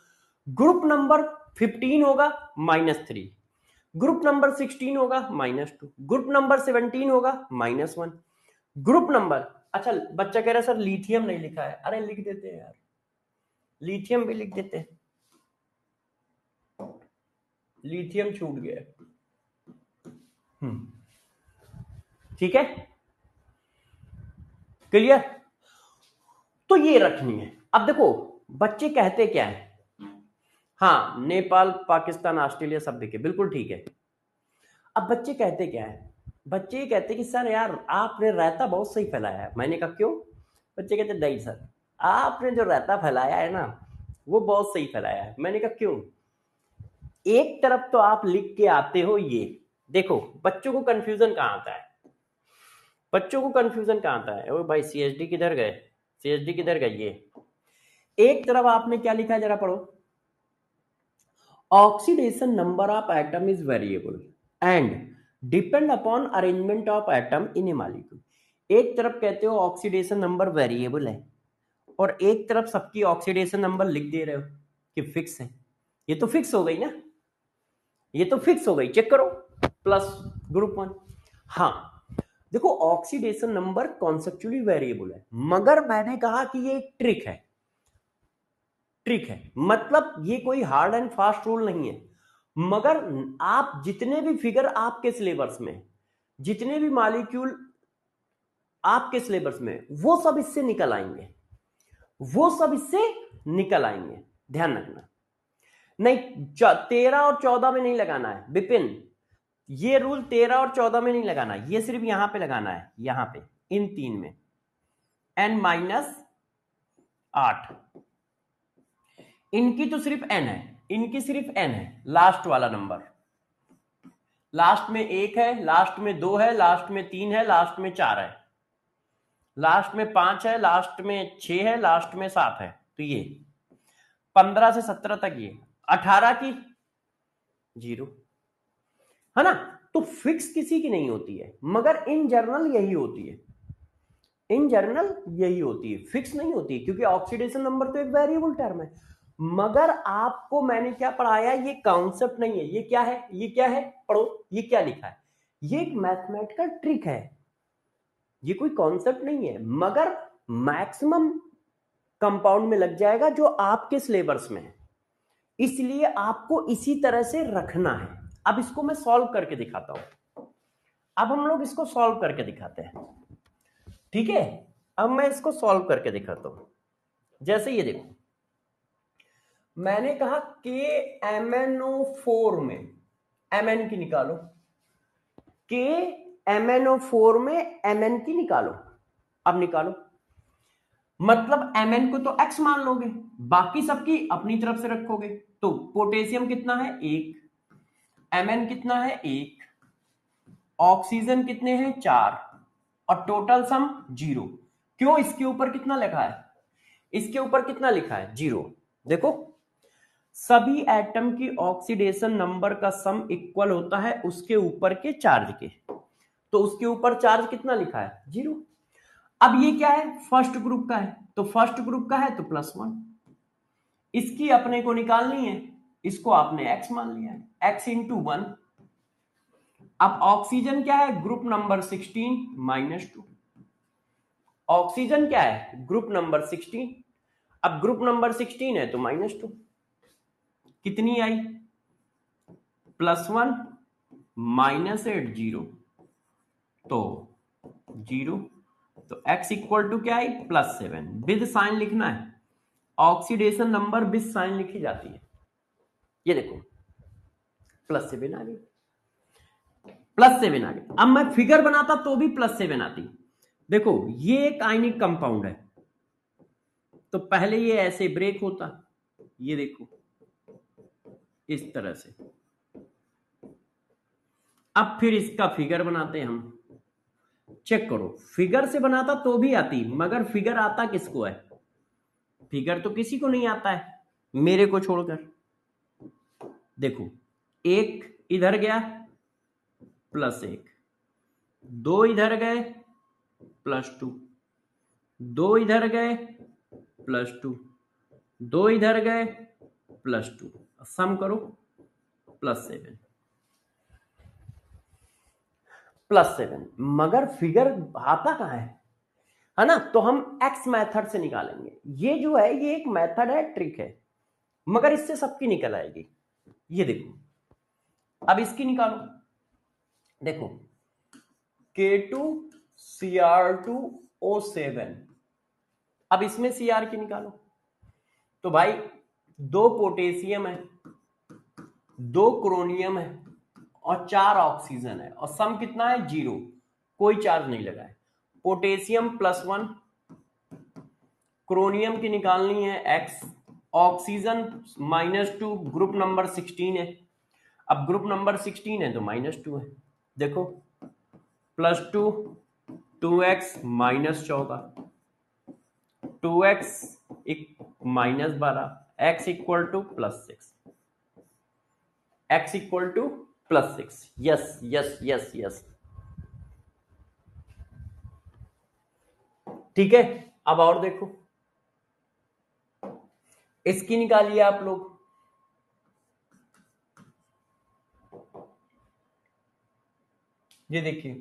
ग्रुप नंबर 15 होगा -3। ग्रुप नंबर 16 होगा -2। ग्रुप नंबर 17 होगा -1। ग्रुप नंबर, अच्छा बच्चा कह रहा है सर लिथियम नहीं लिखा है, अरे लिख देते हैं यार, लिथियम भी लिख देते हैं, लिथियम छूट गया। ठीक है, क्लियर? तो ये रखनी है। अब देखो बच्चे कहते क्या है, हाँ नेपाल, पाकिस्तान, ऑस्ट्रेलिया सब देखे, बिल्कुल ठीक है। अब बच्चे कहते क्या है, बच्चे ये कहते कि सर यार आपने रायता बहुत सही फैलाया है। मैंने कहा क्यों? बच्चे कहते नहीं सर, आपने जो रायता फैलाया है ना वो बहुत सही फैलाया है। मैंने कहा क्यों? एक तरफ तो आप लिख के आते हो ये, देखो बच्चों को कंफ्यूजन कहां आता है, बच्चों को कंफ्यूजन कहां आता है? ओ भाई CHD किधर गए, CHD किधर गए? ये एक तरफ आपने क्या लिखा है जरा पढ़ो, oxidation number of atom is variable and depend upon arrangement of atom in A molecule. एक तरफ कहते हो ऑक्सीडेशन नंबर वेरिएबल है और एक तरफ सबकी ऑक्सीडेशन नंबर लिख दे रहे हो कि फिक्स है। ये तो फिक्स हो गई ना, ये तो फिक्स हो गई, चेक करो प्लस ग्रुप 1। हाँ देखो ऑक्सीडेशन नंबर कॉन्सेप्चुअली वेरिएबल है, मगर मैंने कहा कि ये एक ट्रिक है, ट्रिक है, मतलब ये कोई हार्ड एंड फास्ट रूल नहीं है। मगर आप जितने भी फिगर आपके सिलेबस में, जितने भी मॉलिक्यूल आपके सिलेबस में, वो सब इससे निकल आएंगे, वो सब इससे निकल आएंगे, ध्यान रखना। नहीं 13 और 14 में नहीं लगाना है विपिन, ये रूल 13 और 14 में नहीं लगाना, ये सिर्फ यहां पे लगाना है, यहां पे इन 3 में n-8। इनकी तो सिर्फ n है, इनकी सिर्फ n है, लास्ट वाला नंबर। लास्ट में 1 है, लास्ट में 2 है, लास्ट में 3 है, लास्ट में 4 है, लास्ट में 5 है, लास्ट में 6 है, लास्ट में 7 है। तो ये 15 से 17 तक, ये 18 की 0 है ना। तो फिक्स किसी की नहीं होती है, मगर इन जनरल यही होती है, इन जनरल यही होती है, फिक्स नहीं होती है, क्योंकि ऑक्सीडेशन नंबर तो एक वेरिएबल टर्म है। मगर आपको मैंने क्या पढ़ाया, ये कॉन्सेप्ट नहीं है, ये क्या है, ये क्या है, पढ़ो, ये क्या लिखा है, ये एक मैथमेटिकल ट्रिक है, ये कोई कॉन्सेप्ट नहीं है, मगर मैक्सिमम कंपाउंड में लग जाएगा जो आपके सिलेबस में है, इसलिए आपको इसी तरह से रखना है। अब इसको मैं सॉल्व करके दिखाता हूं, अब हम लोग इसको सॉल्व करके दिखाते हैं, ठीक है। अब मैं इसको सॉल्व करके दिखाता हूं। जैसे ये देखो, मैंने कहा के MnO4 में Mn की निकालो, के MnO4 में Mn की निकालो। अब निकालो, मतलब Mn को तो x मान लोगे, बाकी सबकी अपनी तरफ से रखोगे। तो पोटेशियम कितना है, 1, Mn कितना है, 1, ऑक्सीजन कितने हैं, 4, और टोटल सम 0। क्यों, इसके ऊपर कितना लिखा है, इसके ऊपर कितना लिखा है, 0। देखो, सभी एटम की ऑक्सीडेशन नंबर का सम इक्वल होता है उसके ऊपर के चार्ज के। तो उसके ऊपर चार्ज कितना लिखा है, 0। अब ये क्या है, फर्स्ट ग्रुप का है, तो फर्स्ट ग्रुप का है तो +1, इसकी अपने को निकालनी है, इसको आपने x मान लिया है, x × 1। अब ऑक्सीजन क्या है, ग्रुप नंबर 16 -2। ऑक्सीजन क्या है, ग्रुप नंबर 16। अब ग्रुप नंबर 16 है तो -2, कितनी आई, +1 -8 0, तो 0। तो x इक्वल टू क्या आई, +7। विद साइन लिखना है, ऑक्सीडेशन नंबर विद साइन लिखी जाती है। ये देखो +7 आ गई, +7 आ गई। अब मैं फिगर बनाता तो भी +7 आती। देखो ये एक आयनिक कंपाउंड है, तो पहले ये ऐसे ब्रेक होता, ये देखो इस तरह से। अब फिर इसका फिगर बनाते हैं हम, चेक करो, फिगर से बनाता तो भी आती, मगर फिगर आता किसको है, फिगर तो किसी को नहीं आता है मेरे को छोड़कर। देखो, 1 इधर गया +1, 2 इधर गए +2, 2 इधर गए +2, 2 इधर गए +2, सम करो +7, +7। मगर फिगर आता कहां है ना। तो हम x मेथड से निकालेंगे। ये जो है ये एक मेथड है, ट्रिक है, मगर इससे सबकी निकल आएगी। ये देखो, अब इसकी निकालो। देखो K2Cr2O7, अब इसमें Cr की निकालो। तो भाई 2 पोटेशियम है, 2 क्रोनियम है और 4 ऑक्सीजन है, और सम कितना है, 0, कोई चार्ज नहीं लगा है। पोटेशियम +1, क्रोनियम की निकालनी है x, ऑक्सीजन -2, ग्रुप नंबर 16 है। अब ग्रुप नंबर 16 है तो -2 है। देखो +2, 2x -14, 2x -12, x equal to +6, x equal to +6। Yes yes yes yes, ठीक है। अब और देखो, इसकी निकालिए आप लोग। ये देखिए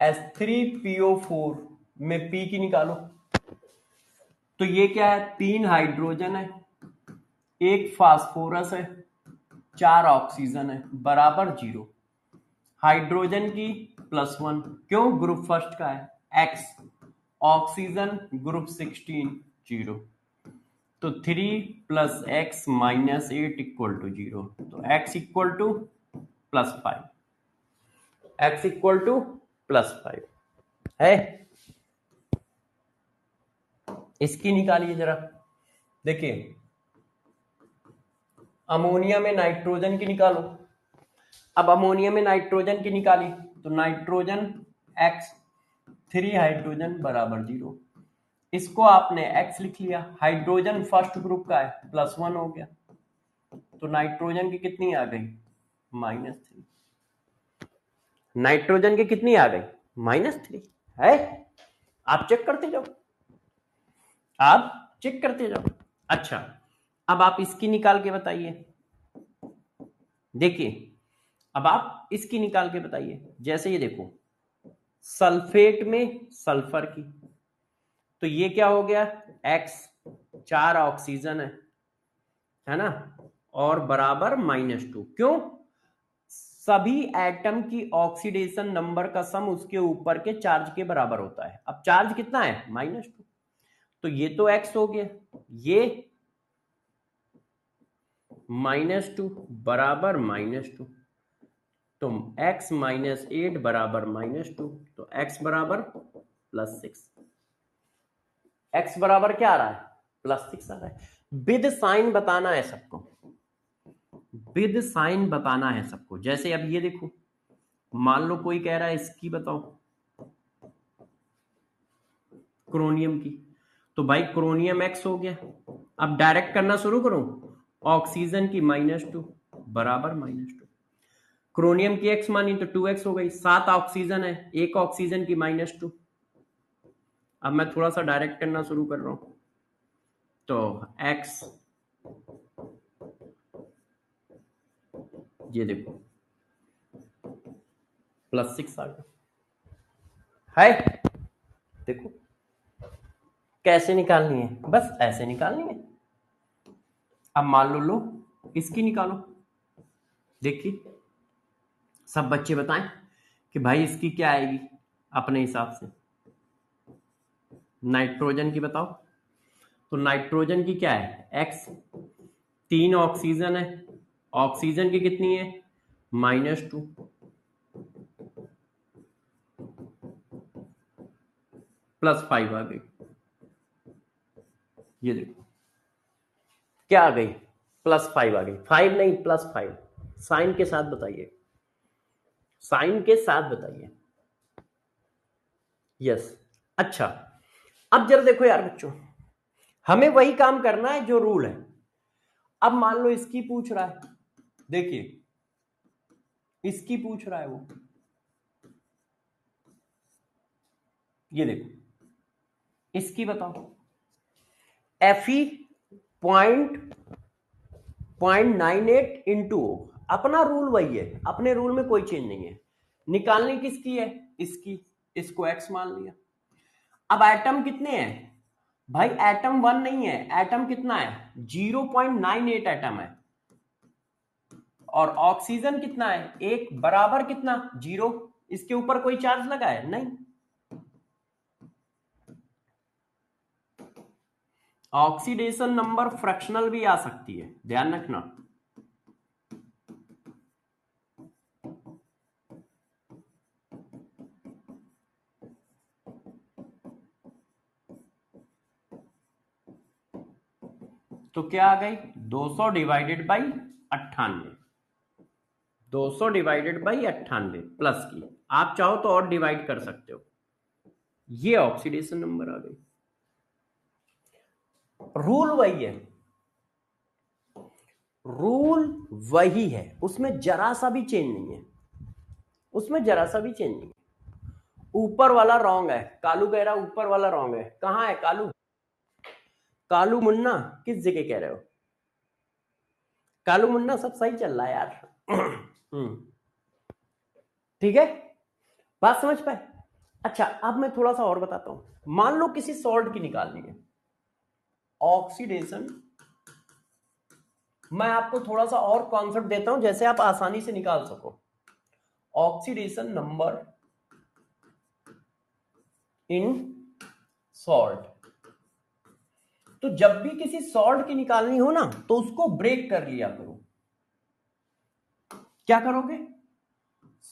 H3PO4 में P की निकालो। तो ये क्या है, 3 हाइड्रोजन है, 1 फास्फोरस है, 4 ऑक्सीजन है, बराबर 0। हाइड्रोजन की +1, क्यों, ग्रुप फर्स्ट का है, X, ऑक्सीजन ग्रुप 16 0। तो 3 + x - 8 = 0, तो x equal to +5। x equal to +5 है। इसकी निकालिए जरा, देखिए अमोनिया में नाइट्रोजन की निकालो। अब अमोनिया में नाइट्रोजन की निकाली तो नाइट्रोजन x, 3 हाइड्रोजन बराबर 0। इसको आपने x लिख लिया, हाइड्रोजन फर्स्ट ग्रुप का है, +1 हो गया, तो नाइट्रोजन की कितनी आ गई, -3। नाइट्रोजन की कितनी आ गई, -3 है। आप चेक करते जाओ, आप चेक करते जाओ। अच्छा, अब आप इसकी निकाल के बताइए। देखिए अब आप इसकी निकाल के बताइए, जैसे ये देखो सल्फेट में सल्फर की, तो ये क्या हो गया, x, 4 ऑक्सीजन है ना, और बराबर -2। क्यों, सभी एटम की ऑक्सीडेशन नंबर का सम उसके ऊपर के चार्ज के बराबर होता है। अब चार्ज कितना है, -2, तो ये तो x हो गया, ये -2 बराबर -2, तो x -8 बराबर -2, तो x बराबर +6। x बराबर क्या आ रहा है, +6 आ रहा है। विद साइन बताना है सबको, विद साइन बताना है सबको। जैसे अब ये देखो, मान लो कोई कह रहा है इसकी बताओ, क्रोनियम की, तो भाई क्रोनियम x हो गया। अब डायरेक्ट करना शुरू करो, ऑक्सीजन की -2 बराबर -2, क्रोनियम की x मानी तो 2x हो गई, 7 ऑक्सीजन है, एक ऑक्सीजन की -2। अब मैं थोड़ा सा डायरेक्ट करना शुरू कर रहा हूं, तो x, ये देखो +6 आ गया है। देखो कैसे निकालनी है, बस ऐसे निकालनी है। अब मान लो इसकी निकालो। देखिए सब बच्चे बताएं कि भाई इसकी क्या आएगी अपने हिसाब से। नाइट्रोजन की बताओ, तो नाइट्रोजन की क्या है, x, 3 ऑक्सीजन है, ऑक्सीजन की कितनी है, -2, +5 आ गई। ये देखो क्या आ गई, +5 आ गई, 5 नहीं +5। साइन के साथ बताइए, साइन के साथ बताइए। यस, अच्छा अब जरा देखो यार बच्चों, हमें वही काम करना है जो रूल है। अब मान लो इसकी पूछ रहा है, देखिए इसकी पूछ रहा है वो, ये देखो इसकी बताओ, Fe .98 इंटू, अपना रूल वही है, अपने रूल में कोई चेंज नहीं है। निकालनी किसकी है, इसकी, इसको x मान लिया। अब एटम कितने हैं भाई, एटम 1 नहीं है, एटम कितना है, 0.98 एटम है, और ऑक्सीजन कितना है, एक, बराबर कितना, 0। इसके ऊपर कोई चार्ज लगा है, नहीं। ऑक्सीडेशन नंबर फ्रैक्शनल भी आ सकती है, ध्यान रखना। तो क्या आ गई, 200 divided by 98, 200 divided by 98 plus की, आप चाहो तो और डिवाइड कर सकते हो, ये ऑक्सीडेशन नंबर आ गई। रूल वही है, रूल वही है, उसमें जरा सा भी चेंज नहीं है, उसमें जरा सा भी चेंज नहीं है। ऊपर वाला रॉन्ग है, कालू कह रहा ऊपर वाला रॉन्ग है, कहां है कालू, कालू मुन्ना किस जगह कह रहे हो, कालू मुन्ना सब सही चल रहा है यार। ठीक है, बात समझ पाए। अच्छा अब मैं थोड़ा सा और बताता हूं, मान लो किसी सॉल्ट की निकालनी है, ऑक्सीडेशन, मैं आपको थोड़ा सा और कॉन्सेप्ट देता हूं जैसे आप आसानी से निकाल सको। ऑक्सीडेशन नंबर इन सॉल्ट, तो जब भी किसी सॉल्ट की निकालनी हो ना, तो उसको ब्रेक कर लिया करो। क्या करोगे,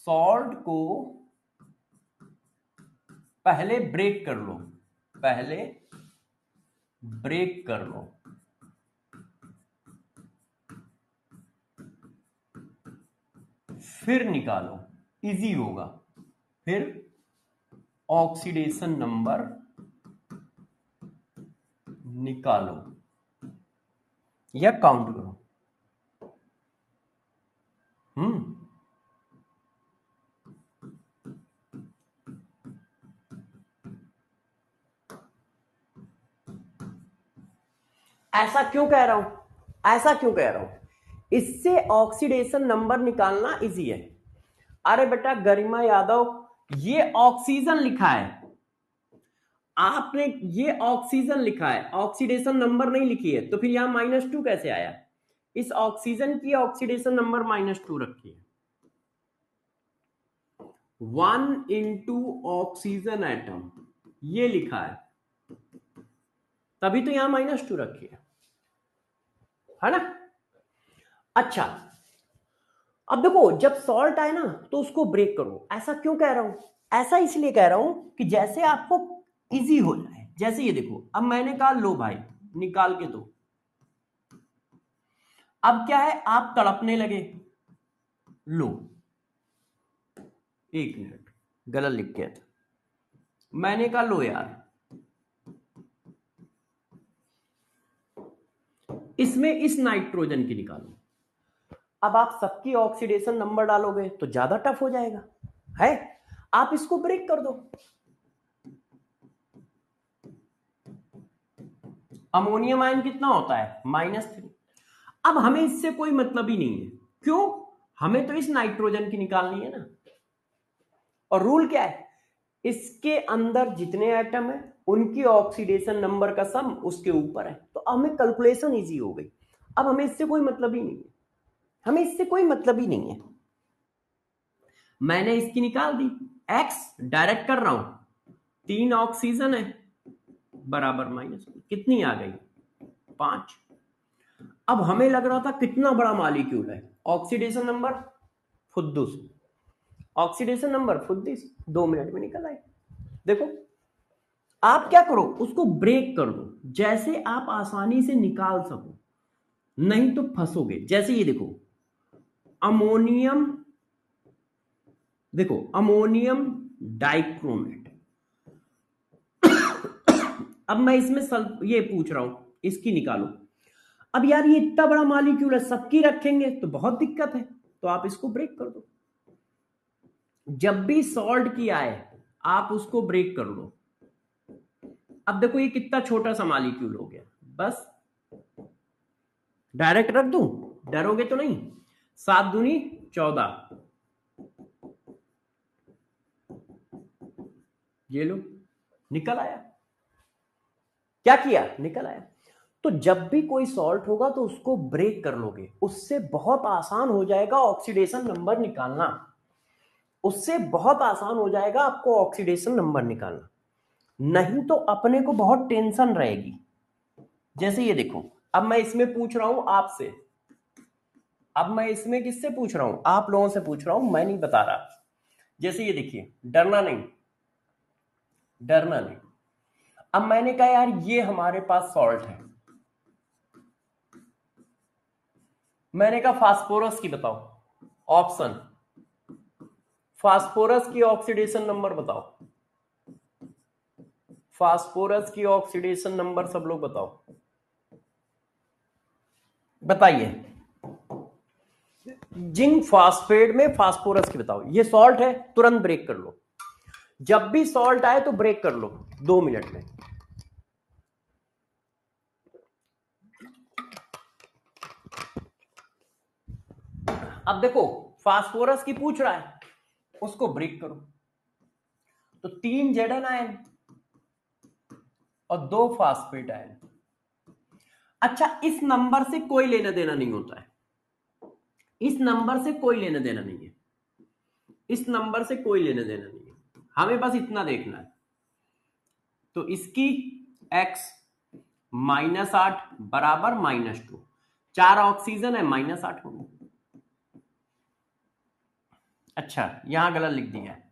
सॉल्ट को पहले ब्रेक कर लो, पहले ब्रेक कर लो, फिर निकालो, इजी होगा। फिर ऑक्सीडेशन नंबर निकालो या काउंट करो। ऐसा क्यों कह रहा हूं, ऐसा क्यों कह रहा हूं? इससे ऑक्सीडेशन नंबर निकालना इजी है। अरे बेटा गरिमा यादव, ये ऑक्सीजन लिखा है, आपने ये ऑक्सीजन लिखा है, ऑक्सीडेशन नंबर नहीं लिखी है, तो फिर यहां -2 कैसे आया? इस ऑक्सीजन की ऑक्सीडेशन नंबर -2 रखी है। 1 इंटू ऑक्सीजन एटम ये लिखा है, तभी तो यहां -2 रखी है ना? अच्छा, अब देखो जब सॉल्ट आए ना तो उसको ब्रेक करो। ऐसा क्यों कह रहा हूं? ऐसा इसलिए कह रहा हूं कि जैसे आपको इजी हो जाए। जैसे ये देखो, अब मैंने कहा लो भाई निकाल के दो, अब क्या है, आप तड़पने लगे। लो, एक मिनट, गलत लिख के था, मैंने कहा लो यार, इसमें इस नाइट्रोजन की निकालो। अब आप सबकी ऑक्सीडेशन नंबर डालोगे तो ज्यादा टफ हो जाएगा, है? आप इसको ब्रेक कर दो। अमोनियम आयन कितना होता है? -3। अब हमें इससे कोई मतलब ही नहीं है, क्यों? हमें तो इस नाइट्रोजन की निकालनी है ना। और रूल क्या है, इसके अंदर जितने एटम है उनकी ऑक्सीडेशन नंबर का सम उसके ऊपर है, तो हमें कैलकुलेशन इजी हो गई। अब हमें इससे कोई मतलब ही नहीं है, हमें इससे कोई मतलब ही नहीं है। मैंने इसकी निकाल दी, एक्स डायरेक्ट कर रहा हूं, 3 ऑक्सीजन है बराबर कितनी आ गई? 5। अब हमें लग रहा था कितना बड़ा मॉलिक्यूल है, ऑक्सीडेशन नंबर फुद्दूस, ऑक्सीडेशन नंबर फुद्दूस 2 मिनट में निकल आए। देखो आप क्या करो, उसको ब्रेक कर दो, जैसे आप आसानी से निकाल सको, नहीं तो फंसोगे। जैसे ये देखो, अमोनियम, देखो अमोनियम डाइक्रोमेट। अब मैं इसमें ये पूछ रहा हूं, इसकी निकालो। अब यार ये इतना बड़ा मॉलिक्यूल है, सबकी रखेंगे तो बहुत दिक्कत है, तो आप इसको ब्रेक कर दो। जब भी सॉल्ट की आए आप उसको ब्रेक कर लो। अब देखो ये कितना छोटा सा मॉलिक्यूल हो गया, बस डायरेक्ट रख दूं, डरोगे तो नहीं? 7 दूनी 14, ये लो निकल आया। क्या किया? निकल आया। तो जब भी कोई सॉल्ट होगा तो उसको ब्रेक कर लोगे, उससे बहुत आसान हो जाएगा ऑक्सीडेशन नंबर निकालना, उससे बहुत आसान हो जाएगा आपको ऑक्सीडेशन नंबर निकालना। नहीं तो अपने को बहुत टेंशन रहेगी। जैसे ये देखो, अब मैं इसमें पूछ रहा हूं आपसे, अब मैं इसमें किससे पूछ रहा हूं? आप लोगों से पूछ रहा हूं, मैं नहीं बता रहा। जैसे ये देखिए, डरना नहीं, डरना नहीं। अब मैंने कहा यार ये हमारे पास सॉल्ट है, मैंने कहा फास्फोरस की बताओ, ऑप्शन फास्फोरस की ऑक्सीडेशन नंबर बताओ, फास्फोरस की ऑक्सीडेशन नंबर सब लोग बताओ, बताइए। जिंक फास्फेट में फास्फोरस की बताओ। ये सॉल्ट है, तुरंत ब्रेक कर लो, जब भी सॉल्ट आए तो ब्रेक कर लो 2 मिनट में। अब देखो फास्फोरस की पूछ रहा है, उसको ब्रेक करो, तो 3 जेडन आयन और 2 फास्फेट आयन। अच्छा, इस नंबर से कोई लेना देना नहीं होता है, इस नंबर से कोई लेना देना नहीं है, इस नंबर से कोई लेना देना नहीं है, हमें बस इतना देखना है। तो इसकी x -8 बराबर -2, 4 ऑक्सीजन है, -8 होंगे। अच्छा यहां गलत लिख दिया है,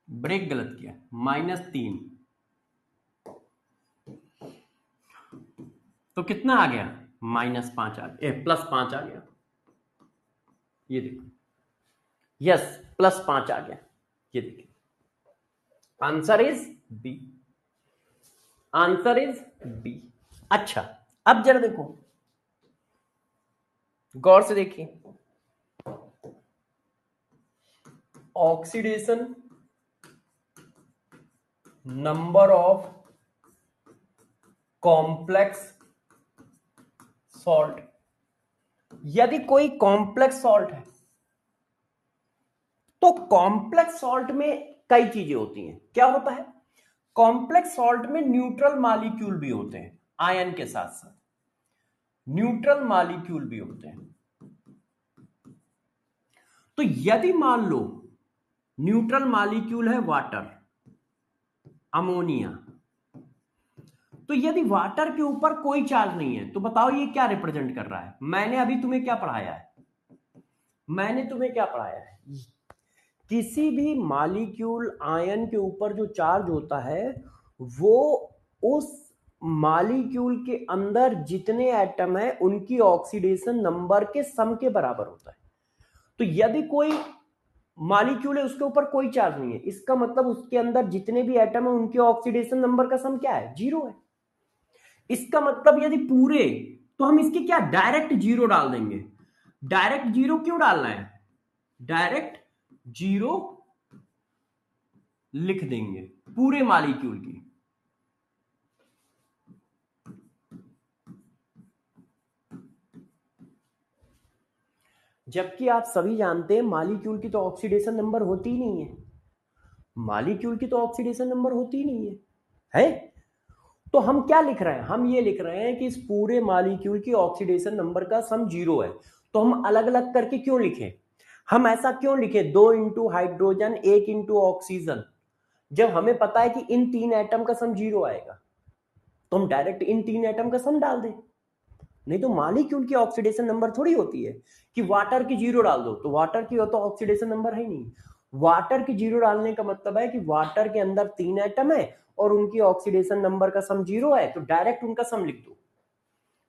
ब्रेक गलत किया, -3, तो कितना आ गया, -5 आ गया, +5 आ गया, ये देखो, यस +5 आ गया, ये देखिए, answer is B, answer is B. अच्छा अब जरा देखो, गौर से देखिए, oxidation number of complex salt, यदि कोई कॉम्प्लेक्स सॉल्ट है तो कॉम्प्लेक्स सॉल्ट में कई चीजें होती हैं, क्या होता है, कॉम्प्लेक्स सॉल्ट में न्यूट्रल मॉलिक्यूल भी होते हैं, आयन के साथ साथ न्यूट्रल मॉलिक्यूल भी होते हैं। तो यदि मान लो न्यूट्रल मॉलिक्यूल है वाटर, अमोनिया, तो यदि वाटर के ऊपर कोई चार्ज नहीं है तो बताओ ये क्या रिप्रेजेंट कर रहा है, मैंने अभी तुम्हें क्या पढ़ाया है, मैंने तुम्हें क्या पढ़ाया है, किसी भी मॉलिक्यूल आयन के ऊपर जो चार्ज होता है वो उस मॉलिक्यूल के अंदर जितने एटम है उनकी ऑक्सीडेशन नंबर के सम के बराबर होता है। तो यदि कोई मॉलिक्यूल है उसके ऊपर कोई चार्ज नहीं है, इसका मतलब उसके अंदर जितने भी एटम है उनके ऑक्सीडेशन नंबर का सम क्या है, 0 है। इसका मतलब यदि पूरे, तो हम इसके क्या डायरेक्ट 0 डाल देंगे, डायरेक्ट 0 क्यों डालना है, डायरेक्ट 0 लिख देंगे पूरे मॉलिक्यूल की, जबकि आप सभी जानते हैं मॉलिक्यूल की तो ऑक्सीडेशन नंबर होती ही नहीं है, मॉलिक्यूल की तो ऑक्सीडेशन नंबर होती ही नहीं है तो हम क्या लिख रहे हैं, हम ये लिख रहे हैं कि इस पूरे मॉलिक्यूल की ऑक्सीडेशन नंबर का सम 0 है। तो हम अलग अलग करके क्यों लिखें, हम ऐसा क्यों लिखे 2 इंटू हाइड्रोजन 1 इंटू ऑक्सीजन, जब हमें पता है कि इन 3 एटम का सम 0 आएगा, तो हम डायरेक्ट इन 3 एटम का सम डाल दें। नहीं तो मॉलिक्यूल की ऑक्सीडेशन नंबर थोड़ी होती है कि वाटर की 0 डाल दो, तो वाटर की तो ऑक्सीडेशन नंबर है ही नहीं, वाटर की 0 डालने का मतलब है कि वाटर के अंदर 3 एटम है और उनकी ऑक्सीडेशन नंबर का सम 0 है, तो डायरेक्ट उनका सम लिख दो,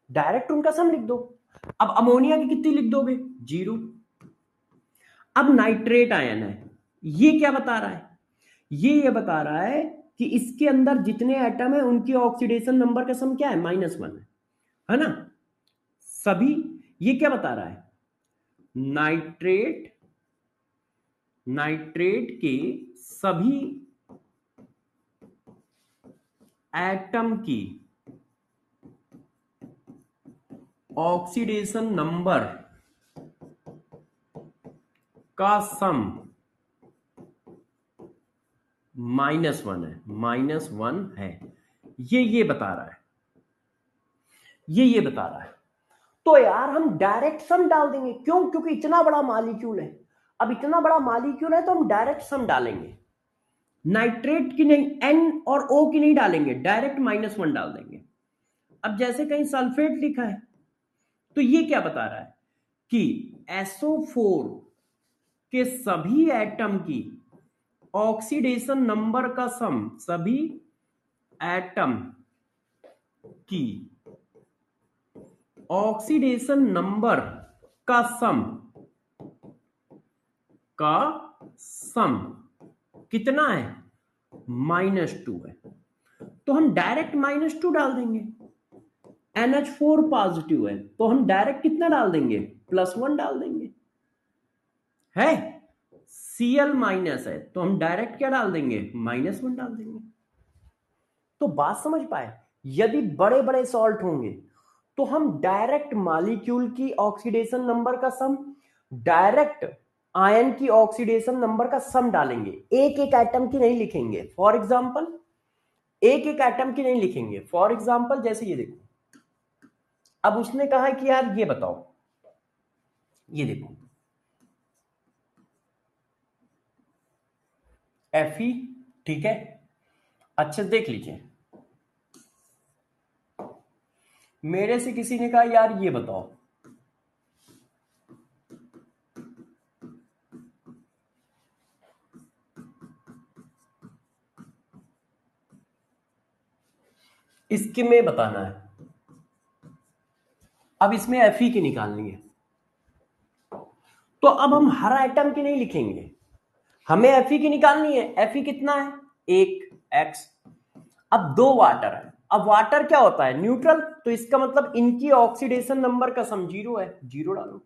डायरेक्ट उनका सम लिख दो। अब अमोनिया की कितनी लिख दोगे, 0। अब नाइट्रेट आयन है, ये क्या बता रहा है, ये बता रहा है कि इसके अंदर जितने एटम है उनकी ऑक्सीडेशन नंबर का सम क्या है, -1 है ना, सभी, ये क्या बता रहा है, नाइट्रेट, नाइट्रेट के सभी एटम की ऑक्सीडेशन नंबर का सम -1 है, -1 है, ये बता रहा है, ये बता रहा है। तो यार हम डायरेक्ट सम डाल देंगे, क्यों, क्योंकि इतना बड़ा मॉलिक्यूल है, अब इतना बड़ा मॉलिक्यूल है तो हम डायरेक्ट सम डालेंगे, नाइट्रेट की नहीं, N और O की नहीं डालेंगे, डायरेक्ट -1 डाल देंगे। अब जैसे कहीं सल्फेट लिखा है तो ये क्या बता रहा है कि SO4 के सभी एटम की ऑक्सीडेशन नंबर का सम, सभी एटम की ऑक्सीडेशन नंबर का सम, का सम कितना है, -2 है, तो हम डायरेक्ट -2 डाल देंगे। NH4 पॉजिटिव है तो हम डायरेक्ट कितना डाल देंगे, +1 डाल देंगे, है Cl माइनस है तो हम डायरेक्ट क्या डाल देंगे, -1 डाल देंगे। तो बात समझ पाए, यदि बड़े बड़े सॉल्ट होंगे तो हम डायरेक्ट मॉलिक्यूल की ऑक्सीडेशन नंबर का सम, डायरेक्ट आयन की ऑक्सीडेशन नंबर का सम डालेंगे, एक एक एटम की नहीं लिखेंगे। फॉर एग्जांपल एक एक एटम की नहीं लिखेंगे, फॉर एग्जांपल जैसे ये देखो, अब उसने कहा कि यार ये बताओ, ये देखो Fe, ठीक है, अच्छे से देख लीजिए, मेरे से किसी ने कहा यार ये बताओ इसके में बताना है। अब इसमें Fe की निकालनी है, तो अब हम हर आइटम की नहीं लिखेंगे, हमें Fe की निकालनी है। Fe कितना है? 1x। अब दो वाटर है, अब वाटर क्या होता है? न्यूट्रल, तो इसका मतलब इनकी ऑक्सीडेशन नंबर का सम 0 है, 0 डालो।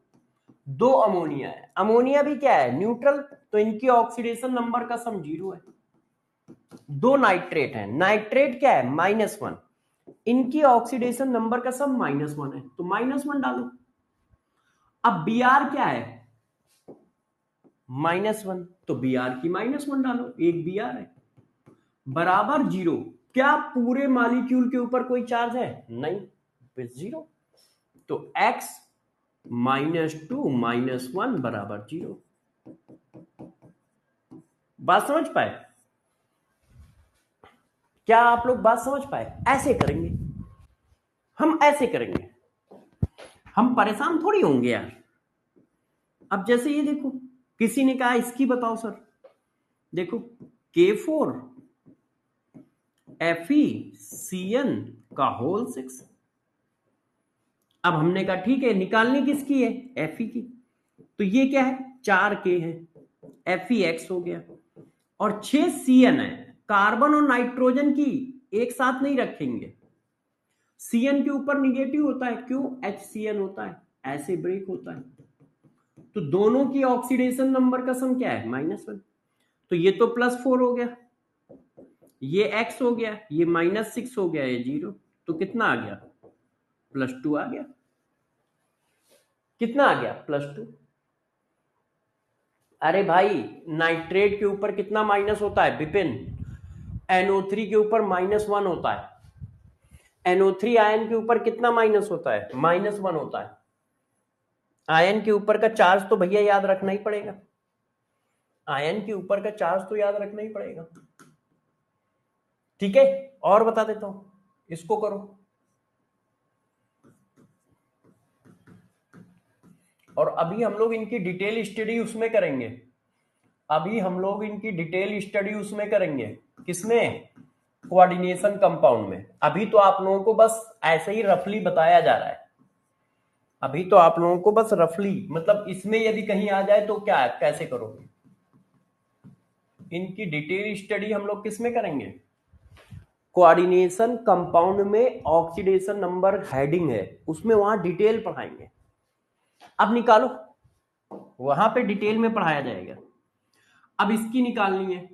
दो अमोनिया है, अमोनिया भी क्या है? न्यूट्रल, तो इनकी ऑक्सीडेशन नंबर का सम 0 है। दो नाइट्रेट है, नाइट्रेट क्या है? -1, इनकी ऑक्सीडेशन नंबर का सम -1 है, तो -1 डालो। अब Br क्या है? -1, तो Br की -1 डालो, एक Br है, बराबर 0। क्या पूरे मॉलिक्यूल के ऊपर कोई चार्ज है? नहीं, 0। तो x -2 -1 बराबर 0। बात समझ पाए? क्या आप लोग बात समझ पाए? ऐसे करेंगे, हम ऐसे करेंगे, हम परेशान थोड़ी होंगे यार। अब जैसे ये देखो, किसी ने कहा इसकी बताओ सर, देखो K4 FeCN का होल 6। अब हमने कहा ठीक है, निकालनी किसकी है? Fe की, तो ये क्या है? 4K है, FeX हो गया, और 6 CN है। कार्बन और नाइट्रोजन की एक साथ नहीं रखेंगे, CN के ऊपर निगेटिव होता है, क्यों? HCN होता है, ऐसे ब्रेक होता है, तो दोनों की ऑक्सीडेशन नंबर का सम क्या है? -1। तो ये तो +4 हो गया, ये x हो गया, ये -6 हो गया, ये 0, तो कितना आ गया? +2 आ गया। कितना आ गया? +2। अरे भाई, नाइट्रेट के ऊपर कितना माइनस होता है विपिन? NO3 के ऊपर -1 होता है। NO3 आयन के ऊपर कितना माइनस होता है? -1 होता है। आयन के ऊपर का चार्ज तो भैया याद रखना ही पड़ेगा, आयन के ऊपर का चार्ज तो याद रखना ही पड़ेगा। ठीक है, और बता देता हूं, इसको करो। और अभी हम लोग इनकी डिटेल स्टडी उसमें करेंगे, अभी हम लोग इनकी डिटेल स्टडी उसमें करेंगे, किसमें? कोऑर्डिनेशन कंपाउंड में। अभी तो आप लोगों को बस ऐसे ही रफली बताया जा रहा है, अभी तो आप लोगों को बस रफली, मतलब इसमें यदि कहीं आ जाए तो क्या है, कैसे करोगे? इनकी डिटेल स्टडी हम लोग किसमें करेंगे? कोऑर्डिनेशन कंपाउंड में ऑक्सीडेशन नंबर हेडिंग है, उसमें वहां डिटेल पढ़ाएंगे। अब निकालो, वहां पे डिटेल में पढ़ाया जाएगा। अब इसकी निकालनी है,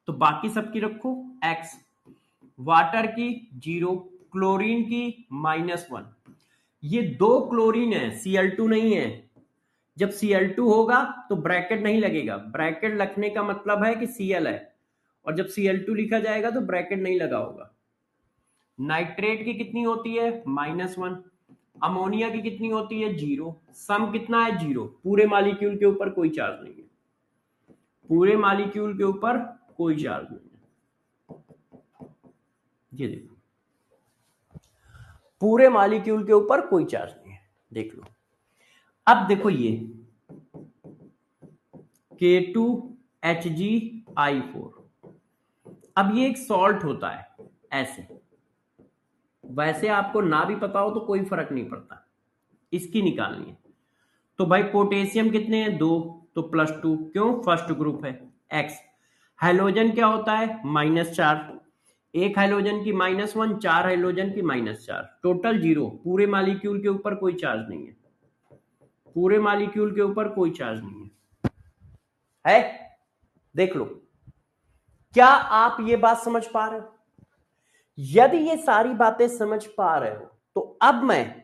तो बाकी सबकी रखो x, वाटर की 0, क्लोरीन की -1। ये दो क्लोरीन है, Cl2 नहीं है। जब Cl2 होगा तो ब्रैकेट नहीं लगेगा, ब्रैकेट लगने का मतलब है कि Cl है, और जब Cl2 लिखा जाएगा तो ब्रैकेट नहीं लगा होगा। नाइट्रेट की कितनी होती है? -1। अमोनिया की कितनी होती है? 0। सम कितना है? 0। पूरे मॉलिक्यूल के ऊपर कोई चार्ज नहीं है, पूरे मॉलिक्यूल के ऊपर कोई चार्ज नहीं है। ये देखो, पूरे मॉलिक्यूल के ऊपर कोई चार्ज नहीं है, देख लो। अब देखो ये K2HgI4, अब ये एक सॉल्ट होता है ऐसे, वैसे आपको ना भी पता हो तो कोई फर्क नहीं पड़ता, इसकी निकालनी है। तो भाई पोटेशियम कितने हैं? 2, तो +2, क्यों? फर्स्ट ग्रुप है। X, हाइड्रोजन क्या होता है? -4, एक हाइड्रोजन की -1, 4 हाइड्रोजन की -4, टोटल 0। पूरे मॉलिक्यूल के ऊपर कोई चार्ज नहीं है, पूरे मॉलिक्यूल के ऊपर कोई चार्ज नहीं है। देख लो, क्या आप ये बात समझ पा रहे हो? यदि ये सारी बातें समझ पा रहे हो तो अब मैं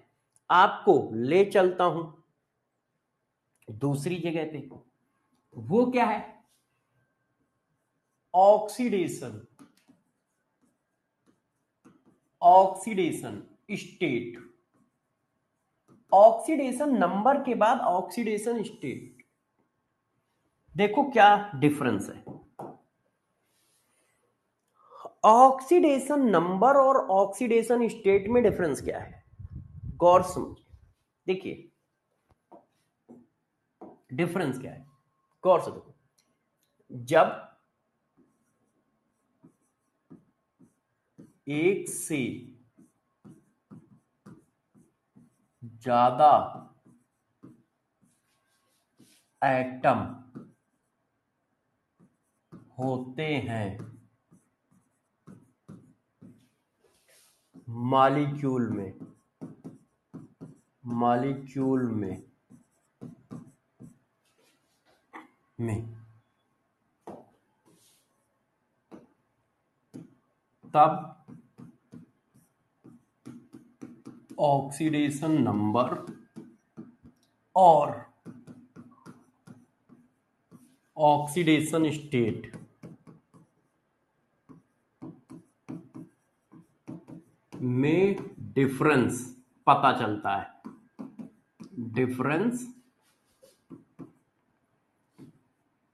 आपको ले चलता हूं दूसरी जगह पे। वो क्या है? Oxidation, oxidation state. Oxidation number के बाद ऑक्सीडेशन स्टेट। देखो क्या डिफरेंस है, ऑक्सीडेशन नंबर और ऑक्सीडेशन स्टेट में डिफरेंस क्या है, गौर समझिए। देखिए डिफरेंस क्या है, गौर से देखो। जब एक से ज्यादा एटम होते हैं मॉलिक्यूल में तब ऑक्सीडेशन नंबर और ऑक्सीडेशन स्टेट में डिफरेंस पता चलता है। डिफरेंस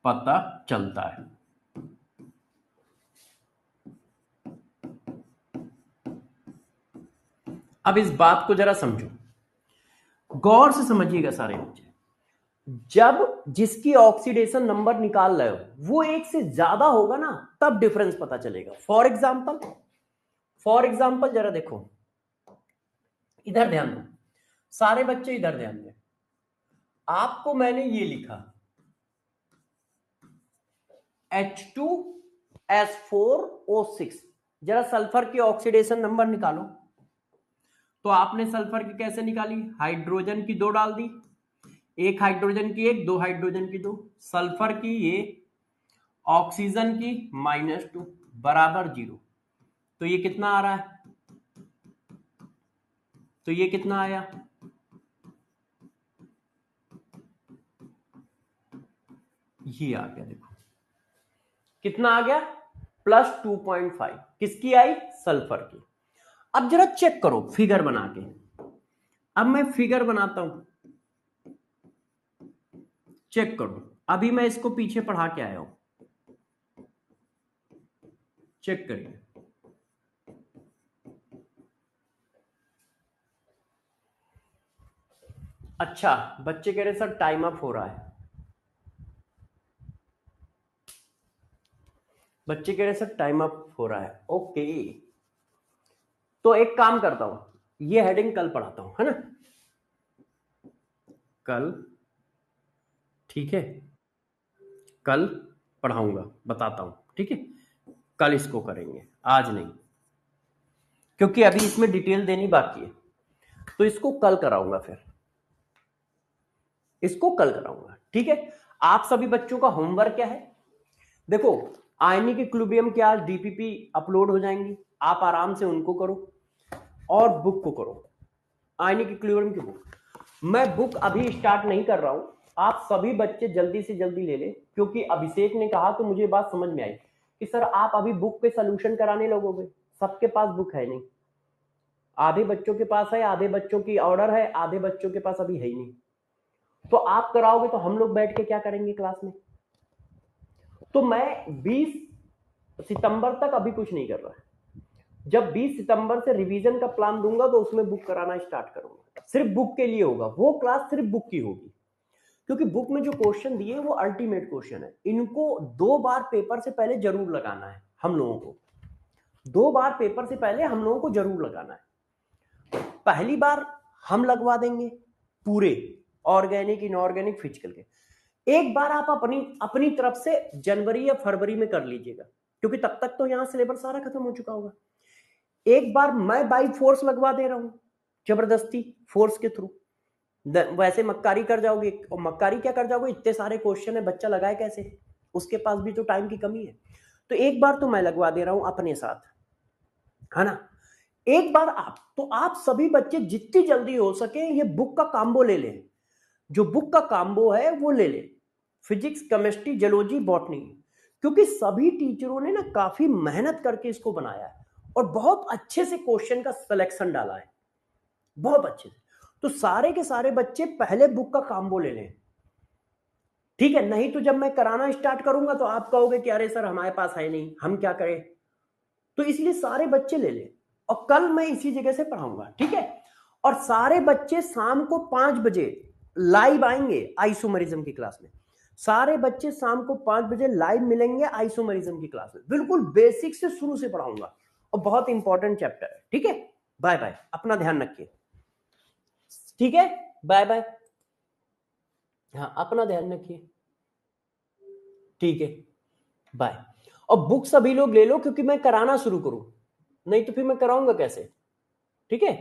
पता चलता है। अब इस बात को जरा समझो, गौर से समझिएगा सारे बच्चे। जब जिसकी ऑक्सीडेशन नंबर निकाल रहे हो वो एक से ज्यादा होगा ना, तब डिफरेंस पता चलेगा। फॉर एग्जाम्पल जरा देखो, इधर ध्यान दो सारे बच्चे, इधर ध्यान दें। आपको मैंने ये लिखा H2S4O6, जरा सल्फर की ऑक्सीडेशन नंबर निकालो। तो आपने सल्फर की कैसे निकाली? हाइड्रोजन की 2 डाल दी, एक हाइड्रोजन की 1, 2 हाइड्रोजन की 2, सल्फर की ये, ऑक्सीजन की -2 बराबर 0। तो ये कितना आ रहा है? तो ये कितना आया? ये आ गया, देखो कितना आ गया, +2.5। किसकी आई? सल्फर की। अब जरा चेक करो फिगर बना के। अब मैं फिगर बनाता हूं, चेक करो। अभी मैं इसको पीछे पढ़ा के आया हूं, चेक करिए। अच्छा, बच्चे कह रहे सर टाइम अप हो रहा है। बच्चे कह रहे सर टाइम अप हो रहा है। ओके, तो एक काम करता हूं, ये हेडिंग कल पढ़ाता हूं, है ना? कल, ठीक है, कल पढ़ाऊंगा, बताता हूं, ठीक है? कल इसको करेंगे, आज नहीं, क्योंकि अभी इसमें डिटेल देनी बाकी है। तो इसको कल कराऊंगा, फिर इसको कल कराऊंगा, ठीक है? आप सभी बच्चों का होमवर्क क्या है? देखो, आयनिक इक्विलिब्रियम की आज डीपीपी अपलोड हो जाएंगी, आप आराम से उनको करो और बुक को करो, आयनिक इक्विलिब्रियम की बुक। मैं बुक अभी स्टार्ट नहीं कर रहा हूं, आप सभी बच्चे जल्दी से जल्दी ले ले, क्योंकि अभिषेक ने कहा तो मुझे बात समझ में आई कि सर आप अभी बुक पे सोल्यूशन कराने लगोगे। सबके पास बुक है नहीं, आधे बच्चों के पास है, आधे बच्चों की ऑर्डर है, आधे बच्चों के पास अभी है ही नहीं। तो आप कराओगे तो हम लोग बैठ के क्या करेंगे क्लास में? तो मैं 20 सितंबर तक अभी कुछ नहीं कर रहा है। जब 20 सितंबर से रिवीजन का प्लान दूंगा तो उसमें बुक कराना स्टार्ट करूंगा, सिर्फ बुक के लिए होगा वो क्लास, सिर्फ बुक की होगी। क्योंकि बुक में जो क्वेश्चन दिए वो अल्टीमेट क्वेश्चन है, इनको 2 बार पेपर से पहले जरूर लगाना है हम लोगों को, 2 बार पेपर से पहले हम लोगों को जरूर लगाना है। पहली बार हम लगवा देंगे पूरे ऑर्गेनिक, इनऑर्गेनिक, फिजिकल के। एक बार आप अपनी तरफ से जनवरी या फरवरी में कर लीजिएगा, क्योंकि तब तक तो यहां सिलेबस सारा खत्म हो चुका होगा। एक बार मैं बाई फोर्स लगवा दे रहा हूं, जबरदस्ती फोर्स के थ्रू। वैसे मक्कारी कर जाओगे, और मक्कारी क्या कर जाओगे, इतने सारे क्वेश्चन है, बच्चा लगाए कैसे? उसके पास भी तो टाइम की कमी है। तो एक बार तो मैं लगवा दे रहा हूं अपने साथ, है ना? एक बार आप सभी बच्चे जितनी जल्दी हो सके ये बुक का काम्बो ले लें। जो बुक का काम्बो है वो ले लें, फिजिक्स, केमिस्ट्री, जियोलॉजी, बॉटनी, क्योंकि सभी टीचरों ने ना काफी मेहनत करके इसको बनाया है और बहुत अच्छे से क्वेश्चन का सिलेक्शन डाला है, बहुत अच्छे से। तो सारे के सारे बच्चे पहले बुक का काम्बो ले लें, ठीक है? नहीं तो जब मैं कराना स्टार्ट करूंगा तो आप कहोगे कि अरे सर हमारे पास है नहीं, हम क्या करें? तो इसलिए सारे बच्चे ले लें, और कल मैं इसी जगह से पढ़ाऊंगा, ठीक है? और सारे बच्चे शाम को 5 बजे लाइव आएंगे आइसोमरिज्म की क्लास में। सारे बच्चे शाम को 5 बजे लाइव मिलेंगे आइसोमरिज्म की क्लास में। बिल्कुल बेसिक से शुरू से पढ़ाऊंगा और बहुत इंपॉर्टेंट चैप्टर है, ठीक है? बाय बाय, अपना ध्यान रखिए। ठीक है, बाय बाय। हाँ, अपना ध्यान रखिए, ठीक है, बाय। और बुक सभी लोग ले लो, क्योंकि मैं कराना शुरू करूं, नहीं तो फिर मैं कराऊंगा कैसे, ठीक है।